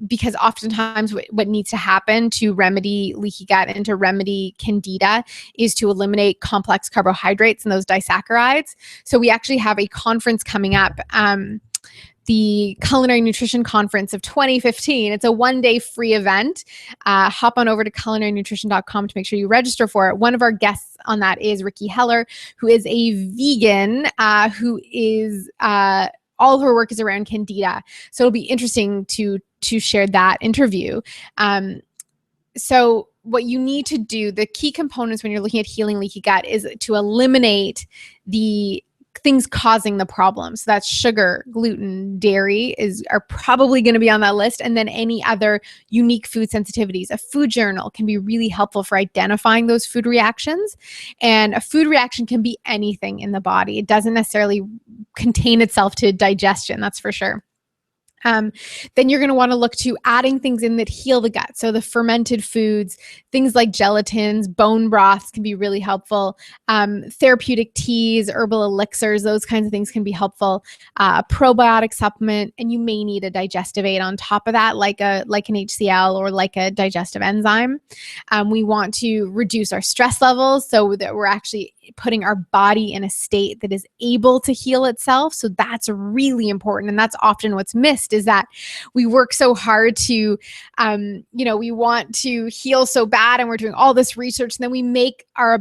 Because oftentimes what needs to happen to remedy leaky gut and to remedy candida is to eliminate complex carbohydrates and those disaccharides. So we actually have a conference coming up, the Culinary Nutrition Conference of 2015. It's a one-day free event. Hop on over to culinarynutrition.com to make sure you register for it. One of our guests on that is Ricky Heller, who is a vegan, who is all of her work is around candida. So it'll be interesting to share that interview. So what you need to do, the key components when you're looking at healing leaky gut, is to eliminate the things causing the problem. So that's sugar, gluten, dairy are probably going to be on that list. And then any other unique food sensitivities. A food journal can be really helpful for identifying those food reactions. And a food reaction can be anything in the body. It doesn't necessarily contain itself to digestion, that's for sure. Then you're going to want to look to adding things in that heal the gut. So the fermented foods, things like gelatins, bone broths can be really helpful. Therapeutic teas, herbal elixirs, those kinds of things can be helpful. Probiotic supplement, and you may need a digestive aid on top of that, like an HCl or like a digestive enzyme. We want to reduce our stress levels so that we're actually putting our body in a state that is able to heal itself. So that's really important. And that's often what's missed, is that we work so hard to, we want to heal so bad, and we're doing all this research, and then we make our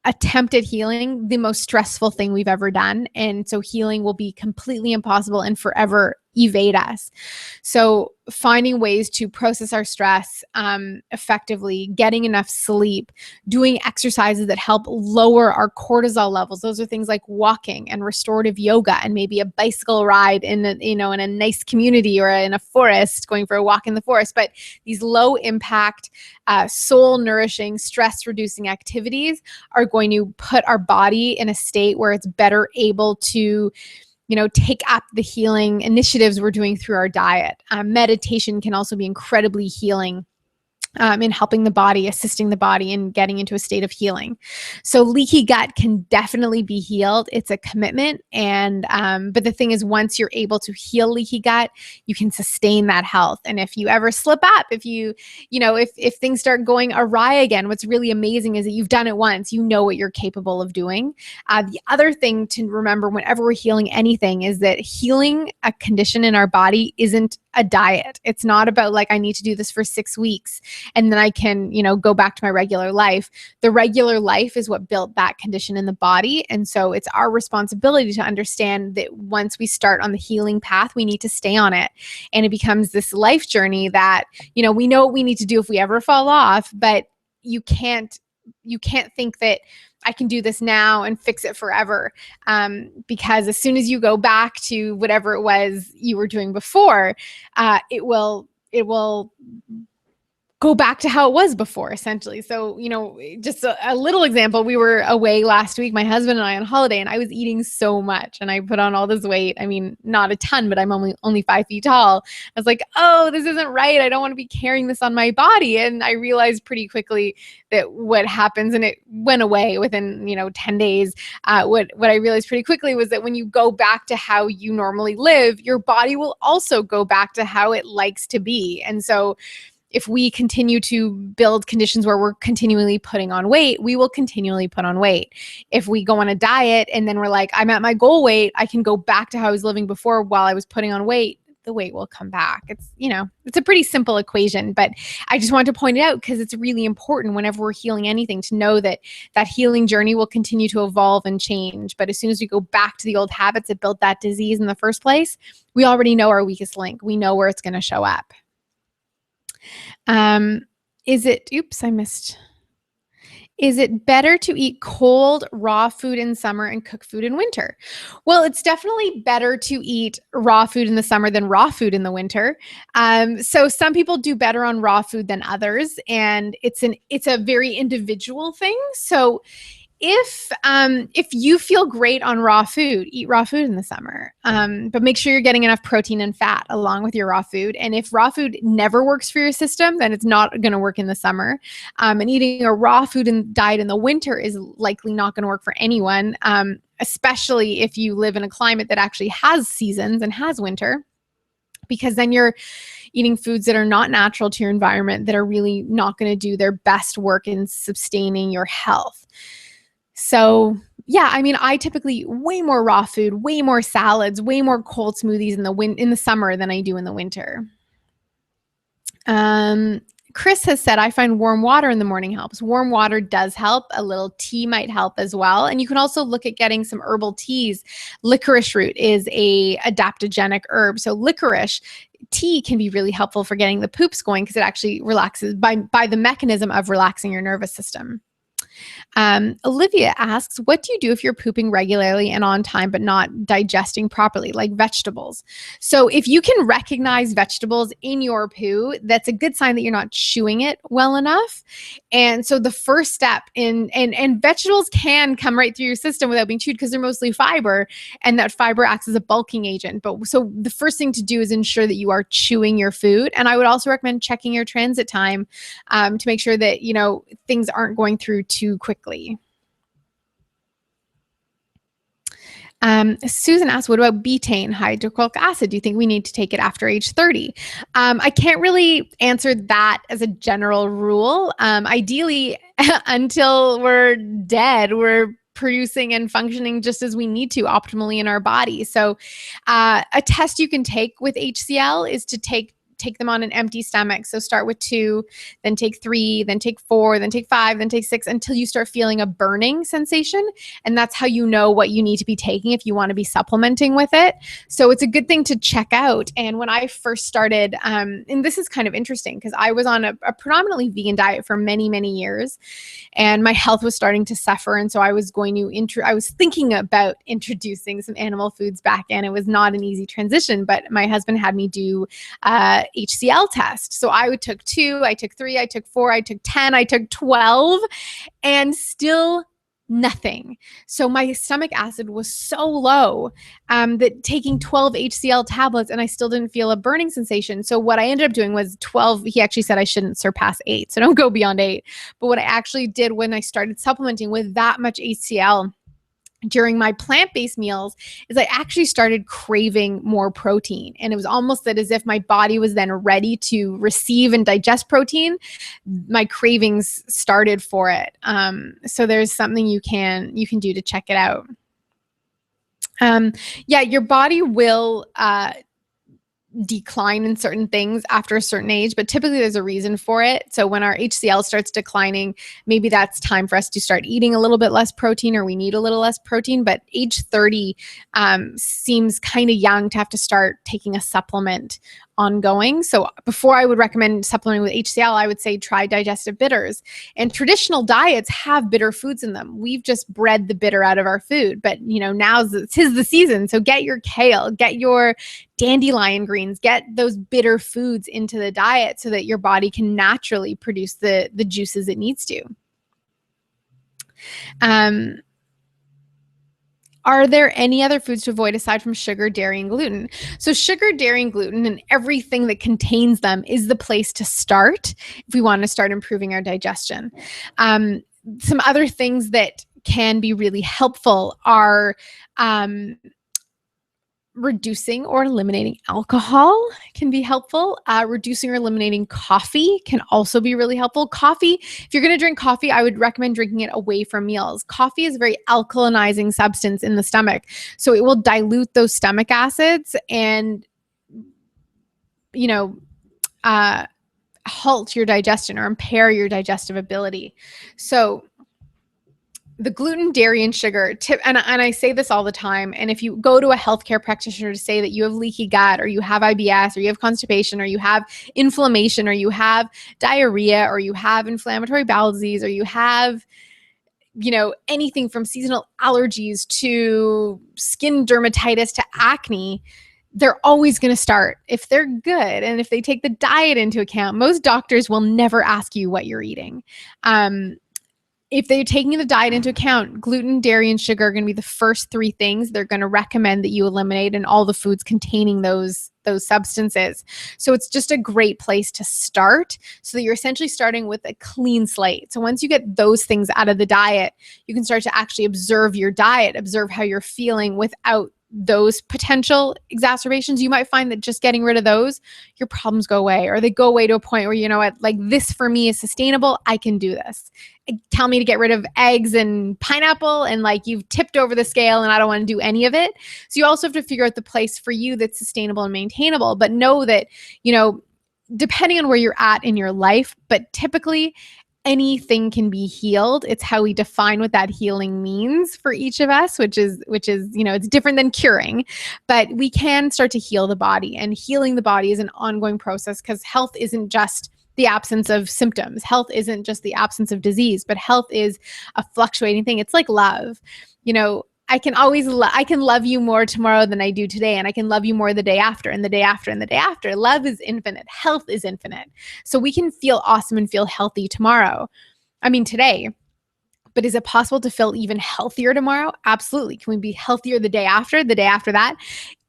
attempt at healing the most stressful thing we've ever done. And so healing will be completely impossible and forever evade us. So finding ways to process our stress effectively, getting enough sleep, doing exercises that help lower our cortisol levels. Those are things like walking and restorative yoga, and maybe a bicycle ride in a nice community or in a forest, going for a walk in the forest. But these low impact, soul nourishing, stress reducing activities are going to put our body in a state where it's better able to take up the healing initiatives we're doing through our diet. Meditation can also be incredibly healing in helping the body, assisting the body in getting into a state of healing. So leaky gut can definitely be healed. It's a commitment. And, but the thing is, once you're able to heal leaky gut, you can sustain that health. And if you ever slip up, if things start going awry again, what's really amazing is that you've done it once, you know what you're capable of doing. The other thing to remember whenever we're healing anything is that healing a condition in our body isn't a diet. It's not about I need to do this for 6 weeks and then I can, go back to my regular life. The regular life is what built that condition in the body. And so it's our responsibility to understand that once we start on the healing path, we need to stay on it. And it becomes this life journey that, we know what we need to do if we ever fall off, but you can't think that I can do this now and fix it forever. Because as soon as you go back to whatever it was you were doing before, it will go back to how it was before, essentially. So, just a little example, we were away last week, my husband and I on holiday, and I was eating so much and I put on all this weight. I mean, not a ton, but I'm only 5 feet tall. I was like, oh, this isn't right. I don't want to be carrying this on my body. And I realized pretty quickly that what happens, and it went away within, 10 days. What I realized pretty quickly was that when you go back to how you normally live, your body will also go back to how it likes to be. And so if we continue to build conditions where we're continually putting on weight, we will continually put on weight. If we go on a diet and then we're like, I'm at my goal weight, I can go back to how I was living before while I was putting on weight, the weight will come back. It's a pretty simple equation, but I just wanted to point it out because it's really important whenever we're healing anything to know that that healing journey will continue to evolve and change. But as soon as we go back to the old habits that built that disease in the first place, we already know our weakest link. We know where it's going to show up. Is it better to eat cold, raw food in summer and cook food in winter? Well, it's definitely better to eat raw food in the summer than raw food in the winter. So some people do better on raw food than others, and it's a very individual thing. So if you feel great on raw food, eat raw food in the summer. But make sure you're getting enough protein and fat along with your raw food. And if raw food never works for your system, then it's not going to work in the summer. And eating a raw food diet in the winter is likely not going to work for anyone, especially if you live in a climate that actually has seasons and has winter, because then you're eating foods that are not natural to your environment, that are really not going to do their best work in sustaining your health. So yeah, I mean, I typically eat way more raw food, way more salads, way more cold smoothies in the summer than I do in the winter. Chris has said, I find warm water in the morning helps. Warm water does help. A little tea might help as well. And you can also look at getting some herbal teas. Licorice root is a adaptogenic herb. So licorice tea can be really helpful for getting the poops going because it actually relaxes by the mechanism of relaxing your nervous system. Olivia asks, what do you do if you're pooping regularly and on time but not digesting properly, like vegetables? So if you can recognize vegetables in your poo, that's a good sign that you're not chewing it well enough. And so the first step and vegetables can come right through your system without being chewed because they're mostly fiber, and that fiber acts as a bulking agent. But so the first thing to do is ensure that you are chewing your food. And I would also recommend checking your transit time to make sure that, things aren't going through too quickly. Susan asked, what about betaine, hydrochloric acid? Do you think we need to take it after age 30? I can't really answer that as a general rule. Ideally, until we're dead, we're producing and functioning just as we need to optimally in our body. So a test you can take with HCl is to take them on an empty stomach. So start with 2, then take 3, then take 4, then take 5, then take 6 until you start feeling a burning sensation. And that's how you know what you need to be taking if you want to be supplementing with it. So it's a good thing to check out. And when I first started, and this is kind of interesting because I was on a predominantly vegan diet for many, many years, and my health was starting to suffer. And so I was I was thinking about introducing some animal foods back in. It was not an easy transition, but my husband had me do HCl test. So I took 2, I took 3, I took 4, I took 10, I took 12, and still nothing. So my stomach acid was so low that taking 12 HCl tablets and I still didn't feel a burning sensation. So what I ended up doing was 12. He actually said I shouldn't surpass 8. So don't go beyond 8. But what I actually did when I started supplementing with that much HCl during my plant-based meals is I actually started craving more protein. And it was almost that as if my body was then ready to receive and digest protein, my cravings started for it. So there's something you can do to check it out. Your body will decline in certain things after a certain age, but typically there's a reason for it. So when our HCl starts declining, maybe that's time for us to start eating a little bit less protein, or we need a little less protein. But age 30 seems kind of young to have to start taking a supplement ongoing. So before I would recommend supplementing with HCl, I would say try Digestive Bitters. And traditional diets have bitter foods in them. We've just bred the bitter out of our food. But, tis the season. So get your kale, get your dandelion greens, get those bitter foods into the diet so that your body can naturally produce the juices it needs to. Are there any other foods to avoid aside from sugar, dairy, and gluten? So sugar, dairy, and gluten and everything that contains them is the place to start if we want to start improving our digestion. Some other things that can be really helpful are reducing or eliminating alcohol can be helpful. Reducing or eliminating coffee can also be really helpful. Coffee, if you're going to drink coffee, I would recommend drinking it away from meals. Coffee is a very alkalinizing substance in the stomach. So it will dilute those stomach acids and, halt your digestion or impair your digestive ability. So the gluten, dairy, and sugar tip, and I say this all the time, and if you go to a healthcare practitioner to say that you have leaky gut or you have IBS or you have constipation or you have inflammation or you have diarrhea or you have inflammatory bowel disease or you have, anything from seasonal allergies to skin dermatitis to acne, they're always going to start, if they're good and if they take the diet into account, most doctors will never ask you what you're eating. If they're taking the diet into account, gluten, dairy, and sugar are going to be the first three things they're going to recommend that you eliminate in all the foods containing those substances. So it's just a great place to start so that you're essentially starting with a clean slate. So once you get those things out of the diet, you can start to actually observe your diet, observe how you're feeling without those potential exacerbations. You might find that just getting rid of those, your problems go away, or they go away to a point where, like this for me is sustainable. I can do this. Tell me to get rid of eggs and pineapple and like you've tipped over the scale and I don't want to do any of it. So you also have to figure out the place for you that's sustainable and maintainable, but know that, depending on where you're at in your life, but typically anything can be healed. It's how we define what that healing means for each of us, which is, it's different than curing, but we can start to heal the body, and healing the body is an ongoing process because health isn't just the absence of symptoms. Health isn't just the absence of disease, but health is a fluctuating thing. It's like love. I can always I can love you more tomorrow than I do today, and I can love you more the day after and the day after and the day after. Love is infinite. Health is infinite. So we can feel awesome and feel healthy tomorrow. Today. But is it possible to feel even healthier tomorrow? Absolutely. Can we be healthier the day after that?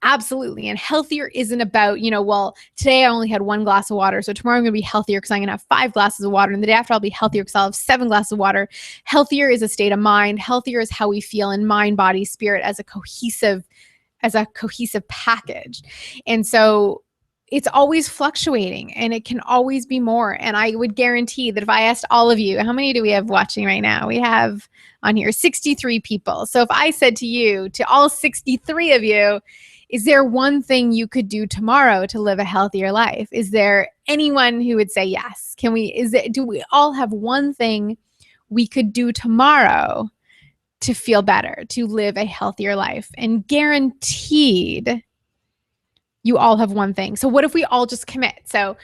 Absolutely. And healthier isn't about, today I only had 1 glass of water, so tomorrow I'm going to be healthier because I'm going to have 5 glasses of water, and the day after I'll be healthier because I'll have 7 glasses of water. Healthier is a state of mind. Healthier is how we feel in mind, body, spirit as a cohesive package. And so it's always fluctuating and it can always be more. And I would guarantee that if I asked all of you, how many do we have watching right now? We have on here 63 people. So if I said to you, to all 63 of you, is there one thing you could do tomorrow to live a healthier life? Is there anyone who would say yes? Do we all have one thing we could do tomorrow to feel better, to live a healthier life? And guaranteed, you all have one thing. So what if we all just commit? So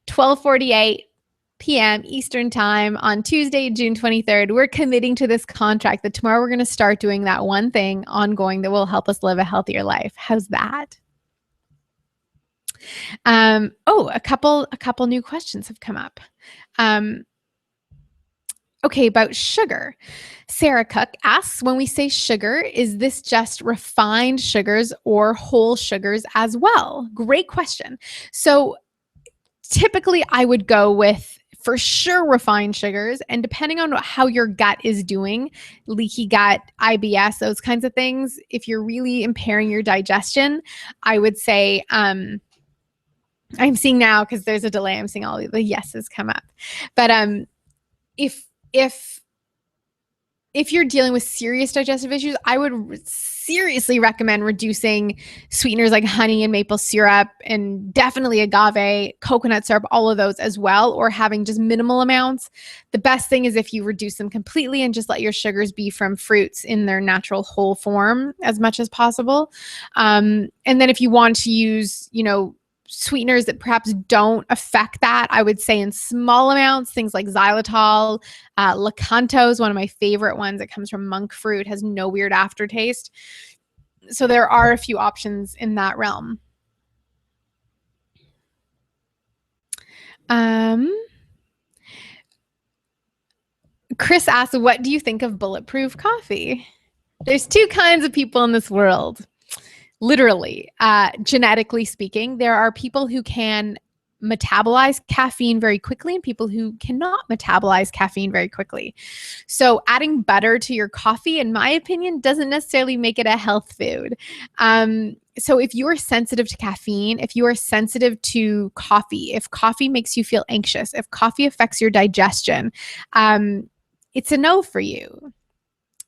12:48 p.m. Eastern time on Tuesday, June 23rd, we're committing to this contract that tomorrow we're going to start doing that one thing ongoing that will help us live a healthier life. How's that? A couple new questions have come up. Okay, about sugar. Sarah Cook asks, when we say sugar, is this just refined sugars or whole sugars as well? Great question. So typically I would go with, for sure, refined sugars. And depending on how your gut is doing, leaky gut, IBS, those kinds of things, if you're really impairing your digestion, I would say, I'm seeing now, because there's a delay, I'm seeing all the yeses come up. But if you're dealing with serious digestive issues, I would seriously recommend reducing sweeteners like honey and maple syrup, and definitely agave, coconut syrup, all of those as well, or having just minimal amounts. The best thing is if you reduce them completely and just let your sugars be from fruits in their natural whole form as much as possible. And then if you want to use, sweeteners that perhaps don't affect that, I would say in small amounts, things like xylitol, Lakanto is one of my favorite ones. It comes from monk fruit, has no weird aftertaste. So there are a few options in that realm. Chris asks, what do you think of Bulletproof coffee? There's two kinds of people in this world. Literally, genetically speaking, there are people who can metabolize caffeine very quickly and people who cannot metabolize caffeine very quickly. So adding butter to your coffee, in my opinion, doesn't necessarily make it a health food. So if you are sensitive to caffeine, if you are sensitive to coffee, if coffee makes you feel anxious, if coffee affects your digestion, it's a no for you.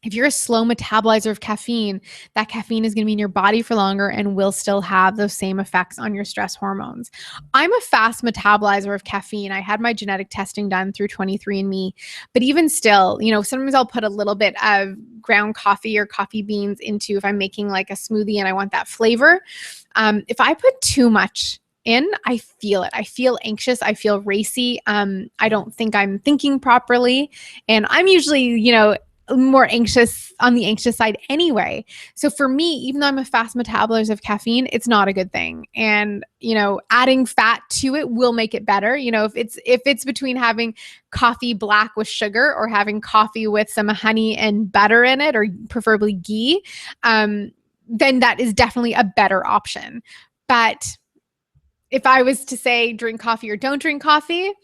If you're a slow metabolizer of caffeine, that caffeine is going to be in your body for longer and will still have those same effects on your stress hormones. I'm a fast metabolizer of caffeine. I had my genetic testing done through 23andMe, but even still, sometimes I'll put a little bit of ground coffee or coffee beans into, if I'm making like a smoothie and I want that flavor. If I put too much in, I feel it. I feel anxious. I feel racy. I don't think I'm thinking properly. And I'm usually, more anxious on the anxious side anyway. So for me, even though I'm a fast metabolizer of caffeine, it's not a good thing. And, adding fat to it will make it better. If it's between having coffee black with sugar or having coffee with some honey and butter in it, or preferably ghee, then that is definitely a better option. But if I was to say drink coffee or don't drink coffee,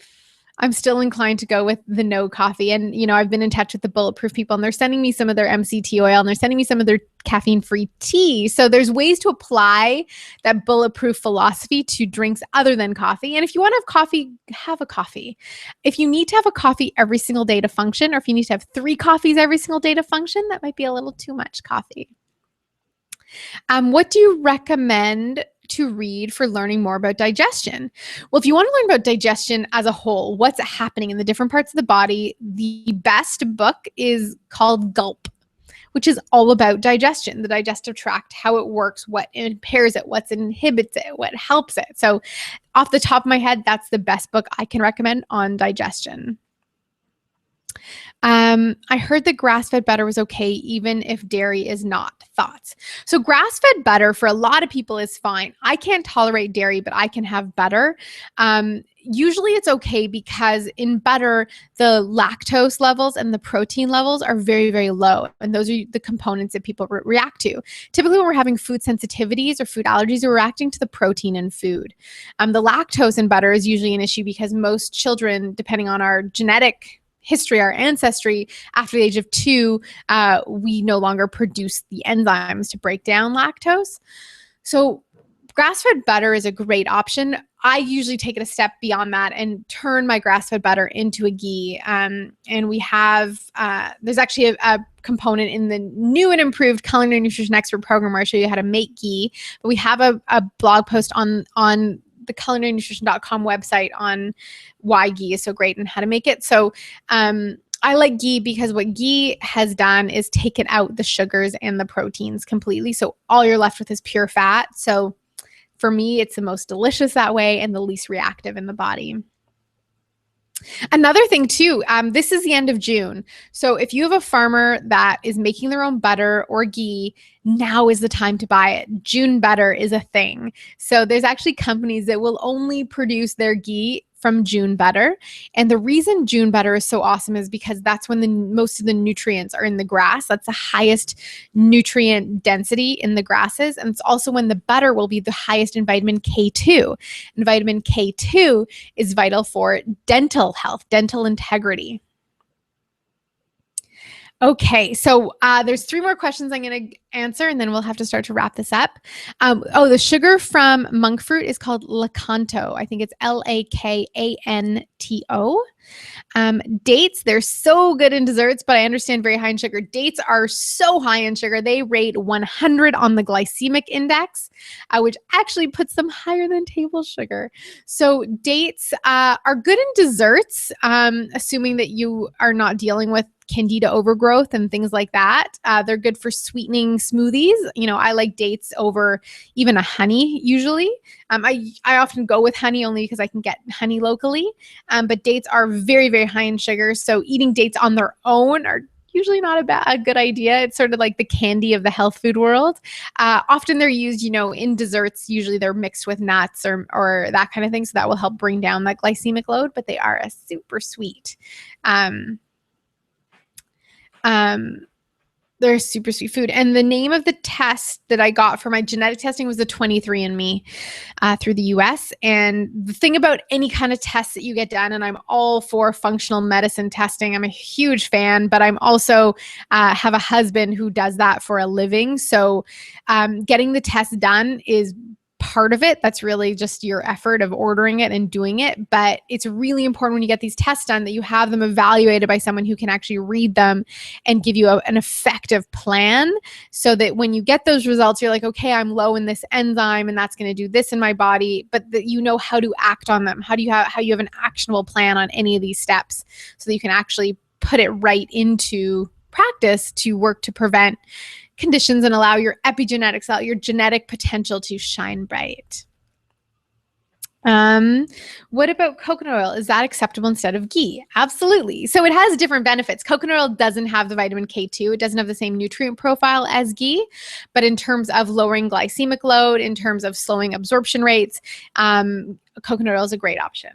I'm still inclined to go with the no coffee. And, I've been in touch with the Bulletproof people and they're sending me some of their MCT oil and they're sending me some of their caffeine-free tea. So there's ways to apply that Bulletproof philosophy to drinks other than coffee. And if you want to have coffee, have a coffee. If you need to have a coffee every single day to function, or if you need to have 3 coffees every single day to function, that might be a little too much coffee. What do you recommend to read for learning more about digestion? Well, if you want to learn about digestion as a whole, what's happening in the different parts of the body, the best book is called Gulp, which is all about digestion, the digestive tract, how it works, what impairs it, what inhibits it, what helps it. So off the top of my head, that's the best book I can recommend on digestion. I heard that grass-fed butter was okay even if dairy is not. Thoughts? So grass-fed butter for a lot of people is fine. I can't tolerate dairy, but I can have butter. Usually it's okay because in butter, the lactose levels and the protein levels are very, very low. And those are the components that people react to. Typically when we're having food sensitivities or food allergies, we're reacting to the protein in food. The lactose in butter is usually an issue because most children, depending on our genetic history, our ancestry, after the age of 2, we no longer produce the enzymes to break down lactose. So grass-fed butter is a great option. I usually take it a step beyond that and turn my grass-fed butter into a ghee. And we have, there's actually a component in the new and improved Culinary Nutrition Expert program where I show you how to make ghee. But we have a blog post on the culinarynutrition.com website on why ghee is so great and how to make it. So I like ghee because what ghee has done is taken out the sugars and the proteins completely. So all you're left with is pure fat. So for me, it's the most delicious that way and the least reactive in the body. Another thing too, this is the end of June. So if you have a farmer that is making their own butter or ghee, now is the time to buy it. June butter is a thing. So there's actually companies that will only produce their ghee from June butter. And the reason June butter is so awesome is because that's when most of the nutrients are in the grass. That's the highest nutrient density in the grasses. And it's also when the butter will be the highest in vitamin K2. And vitamin K2 is vital for dental health, dental integrity. Okay, so there's 3 more questions I'm going to answer, and then we'll have to start to wrap this up. The sugar from monk fruit is called Lakanto. I think it's Lakanto. Dates, they're so good in desserts, but I understand very high in sugar. Dates are so high in sugar. They rate 100 on the glycemic index, which actually puts them higher than table sugar. So dates are good in desserts, assuming that you are not dealing with candida overgrowth and things like that. They're good for sweetening smoothies. I like dates over even a honey usually. I often go with honey only because I can get honey locally. But dates are very, very high in sugar. So eating dates on their own are usually not a good idea. It's sort of like the candy of the health food world. Often they're used, in desserts. Usually they're mixed with nuts or that kind of thing. So that will help bring down that glycemic load, but they are a super sweet. They're super sweet food. And the name of the test that I got for my genetic testing was the 23andMe through the US. And the thing about any kind of test that you get done, and I'm all for functional medicine testing. I'm a huge fan, but I'm also have a husband who does that for a living. So getting the test done is part of it. That's really just your effort of ordering it and doing it. But it's really important when you get these tests done that you have them evaluated by someone who can actually read them and give you an effective plan, so that when you get those results, you're like, okay, I'm low in this enzyme and that's going to do this in my body, but that you know how to act on them. How you have an actionable plan on any of these steps so that you can actually put it right into practice to work to prevent conditions and allow your epigenetics, allow your genetic potential to shine bright. What about coconut oil? Is that acceptable instead of ghee? Absolutely. So it has different benefits. Coconut oil doesn't have the vitamin K2. It doesn't have the same nutrient profile as ghee, but in terms of lowering glycemic load, in terms of slowing absorption rates, coconut oil is a great option.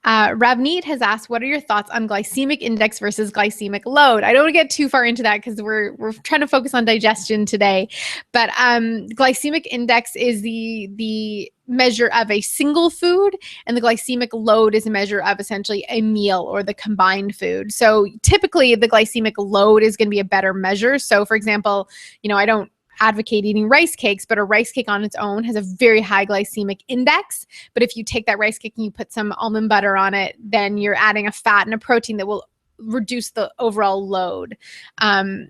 Ravneet has asked, what are your thoughts on glycemic index versus glycemic load? I don't want to get too far into that because we're trying to focus on digestion today. But glycemic index is the measure of a single food, and the glycemic load is a measure of essentially a meal or the combined food. So typically the glycemic load is going to be a better measure. So for example, I don't advocate eating rice cakes, but a rice cake on its own has a very high glycemic index. But if you take that rice cake and you put some almond butter on it, then you're adding a fat and a protein that will reduce the overall load.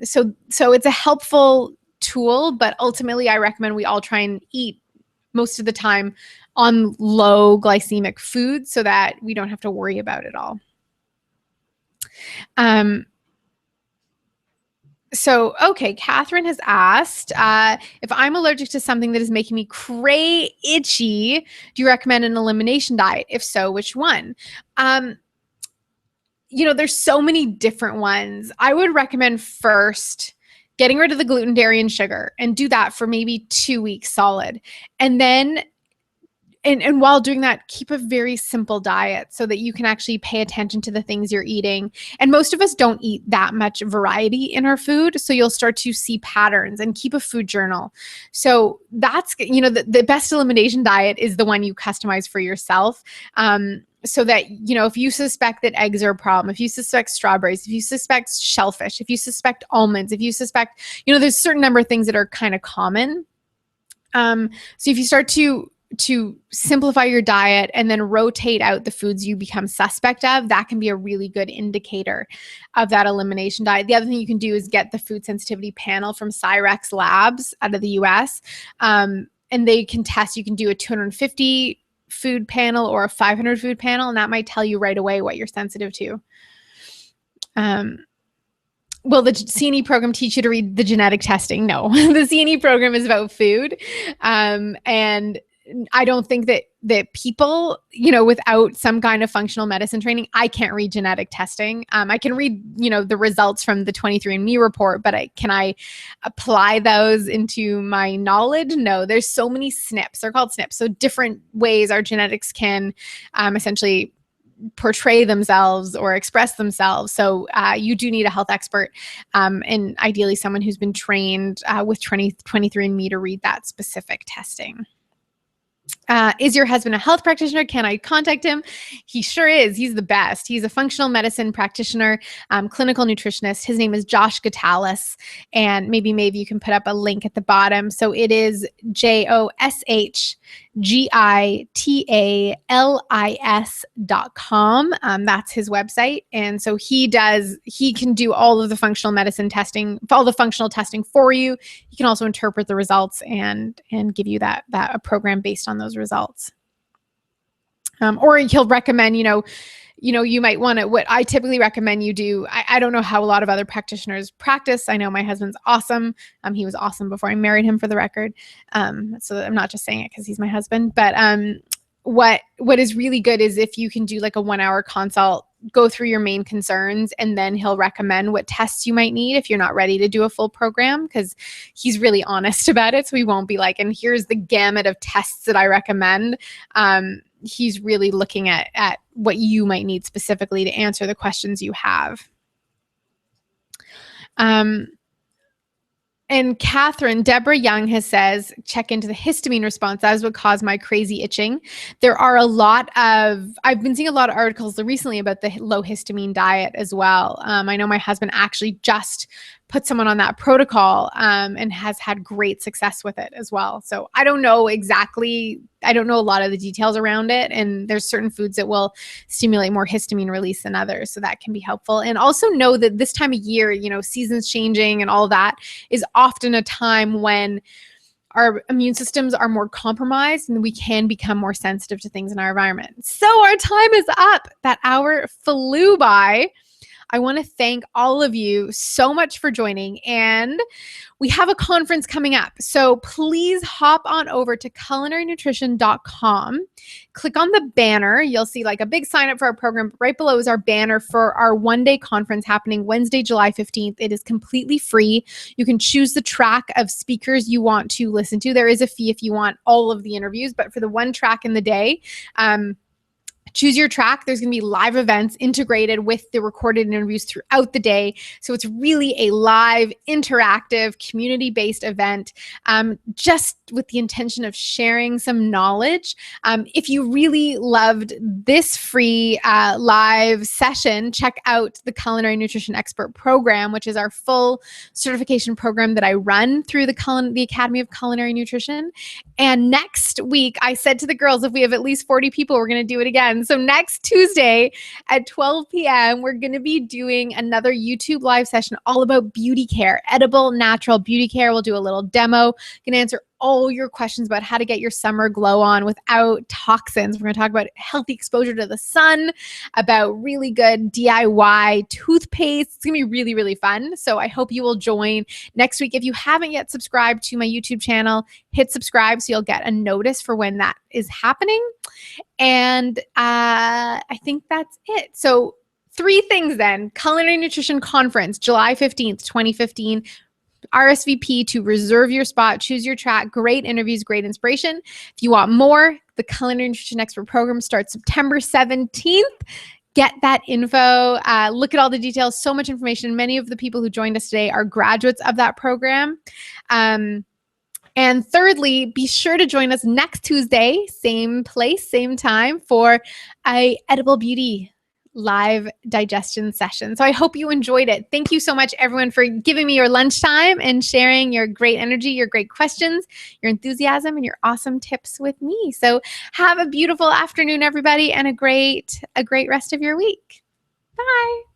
So it's a helpful tool, but ultimately I recommend we all try and eat most of the time on low glycemic foods so that we don't have to worry about it all. So, okay, Catherine has asked, if I'm allergic to something that is making me itchy, do you recommend an elimination diet? If so, which one? There's so many different ones. I would recommend first getting rid of the gluten, dairy, and sugar, and do that for maybe 2 weeks solid. And then And while doing that, keep a very simple diet so that you can actually pay attention to the things you're eating. And most of us don't eat that much variety in our food. So you'll start to see patterns, and keep a food journal. So that's, the best elimination diet is the one you customize for yourself. So that, if you suspect that eggs are a problem, if you suspect strawberries, if you suspect shellfish, if you suspect almonds, if you suspect, there's a certain number of things that are kind of common. So if you start to simplify your diet and then rotate out the foods you become suspect of, that can be a really good indicator of that elimination diet. The other thing you can do is get the food sensitivity panel from Cyrex Labs out of the US. And they can test, you can do a 250 food panel or a 500 food panel, and that might tell you right away what you're sensitive to. Will the CNE program teach you to read the genetic testing? No, the CNE program is about food. And I don't think that people, without some kind of functional medicine training, I can't read genetic testing. I can read, the results from the 23andMe report, but can I apply those into my knowledge? No, there's so many SNPs. They're called SNPs. So different ways our genetics can essentially portray themselves or express themselves. So you do need a health expert, and ideally someone who's been trained with 23andMe to read that specific testing. Is your husband a health practitioner? Can I contact him? He sure is. He's the best. He's a functional medicine practitioner, clinical nutritionist. His name is Josh Gatalis, and maybe you can put up a link at the bottom. So it is JOSH GITALIS.com. That's his website. And so he can do all of the functional medicine testing, all the functional testing for you. He can also interpret the results and give you that a program based on those results. Or he'll recommend, you might want to, what I typically recommend you do, I don't know how a lot of other practitioners practice. I know my husband's awesome. He was awesome before I married him, for the record. So I'm not just saying it because he's my husband, but what is really good is if you can do like a 1-hour consult, go through your main concerns, and then he'll recommend what tests you might need if you're not ready to do a full program, because he's really honest about it. So he won't be like, and here's the gamut of tests that I recommend. He's really looking at what you might need specifically to answer the questions you have. And Deborah Young says, check into the histamine response. That is what caused my crazy itching. I've been seeing a lot of articles recently about the low histamine diet as well. I know my husband actually just put someone on that protocol and has had great success with it as well. So I don't know a lot of the details around it. And there's certain foods that will stimulate more histamine release than others. So that can be helpful. And also know that this time of year, seasons changing and all that is often a time when our immune systems are more compromised and we can become more sensitive to things in our environment. So our time is up. That hour flew by. I want to thank all of you so much for joining, and we have a conference coming up. So please hop on over to culinarynutrition.com, click on the banner. You'll see like a big sign up for our program. Right below is our banner for our one-day conference happening Wednesday, July 15th. It is completely free. You can choose the track of speakers you want to listen to. There is a fee if you want all of the interviews, but for the one track in the day, choose your track. There's going to be live events integrated with the recorded interviews throughout the day. So it's really a live, interactive, community-based event, just with the intention of sharing some knowledge. If you really loved this free live session, check out the Culinary Nutrition Expert Program, which is our full certification program that I run through the Academy of Culinary Nutrition. And next week, I said to the girls, if we have at least 40 people, we're going to do it again. So next Tuesday at 12 p.m., we're going to be doing another YouTube live session all about beauty care, edible, natural beauty care. We'll do a little demo. Going to answer all your questions about how to get your summer glow on without toxins. We're going to talk about healthy exposure to the sun, about really good DIY toothpaste. It's going to be really, really fun. So I hope you will join next week. If you haven't yet subscribed to my YouTube channel, hit subscribe so you'll get a notice for when that is happening. And I think that's it. So 3 things then. Culinary Nutrition Conference, July 15th, 2015. RSVP to reserve your spot, choose your track, great interviews, great inspiration. If you want more, the Culinary Nutrition Expert Program starts September 17th. Get that info. Look at all the details, so much information. Many of the people who joined us today are graduates of that program. And thirdly, be sure to join us next Tuesday, same place, same time, for a edible beauty live digestion session. So I hope you enjoyed it. Thank you so much, everyone, for giving me your lunchtime and sharing your great energy, your great questions, your enthusiasm, and your awesome tips with me. So have a beautiful afternoon, everybody, and a great rest of your week. Bye.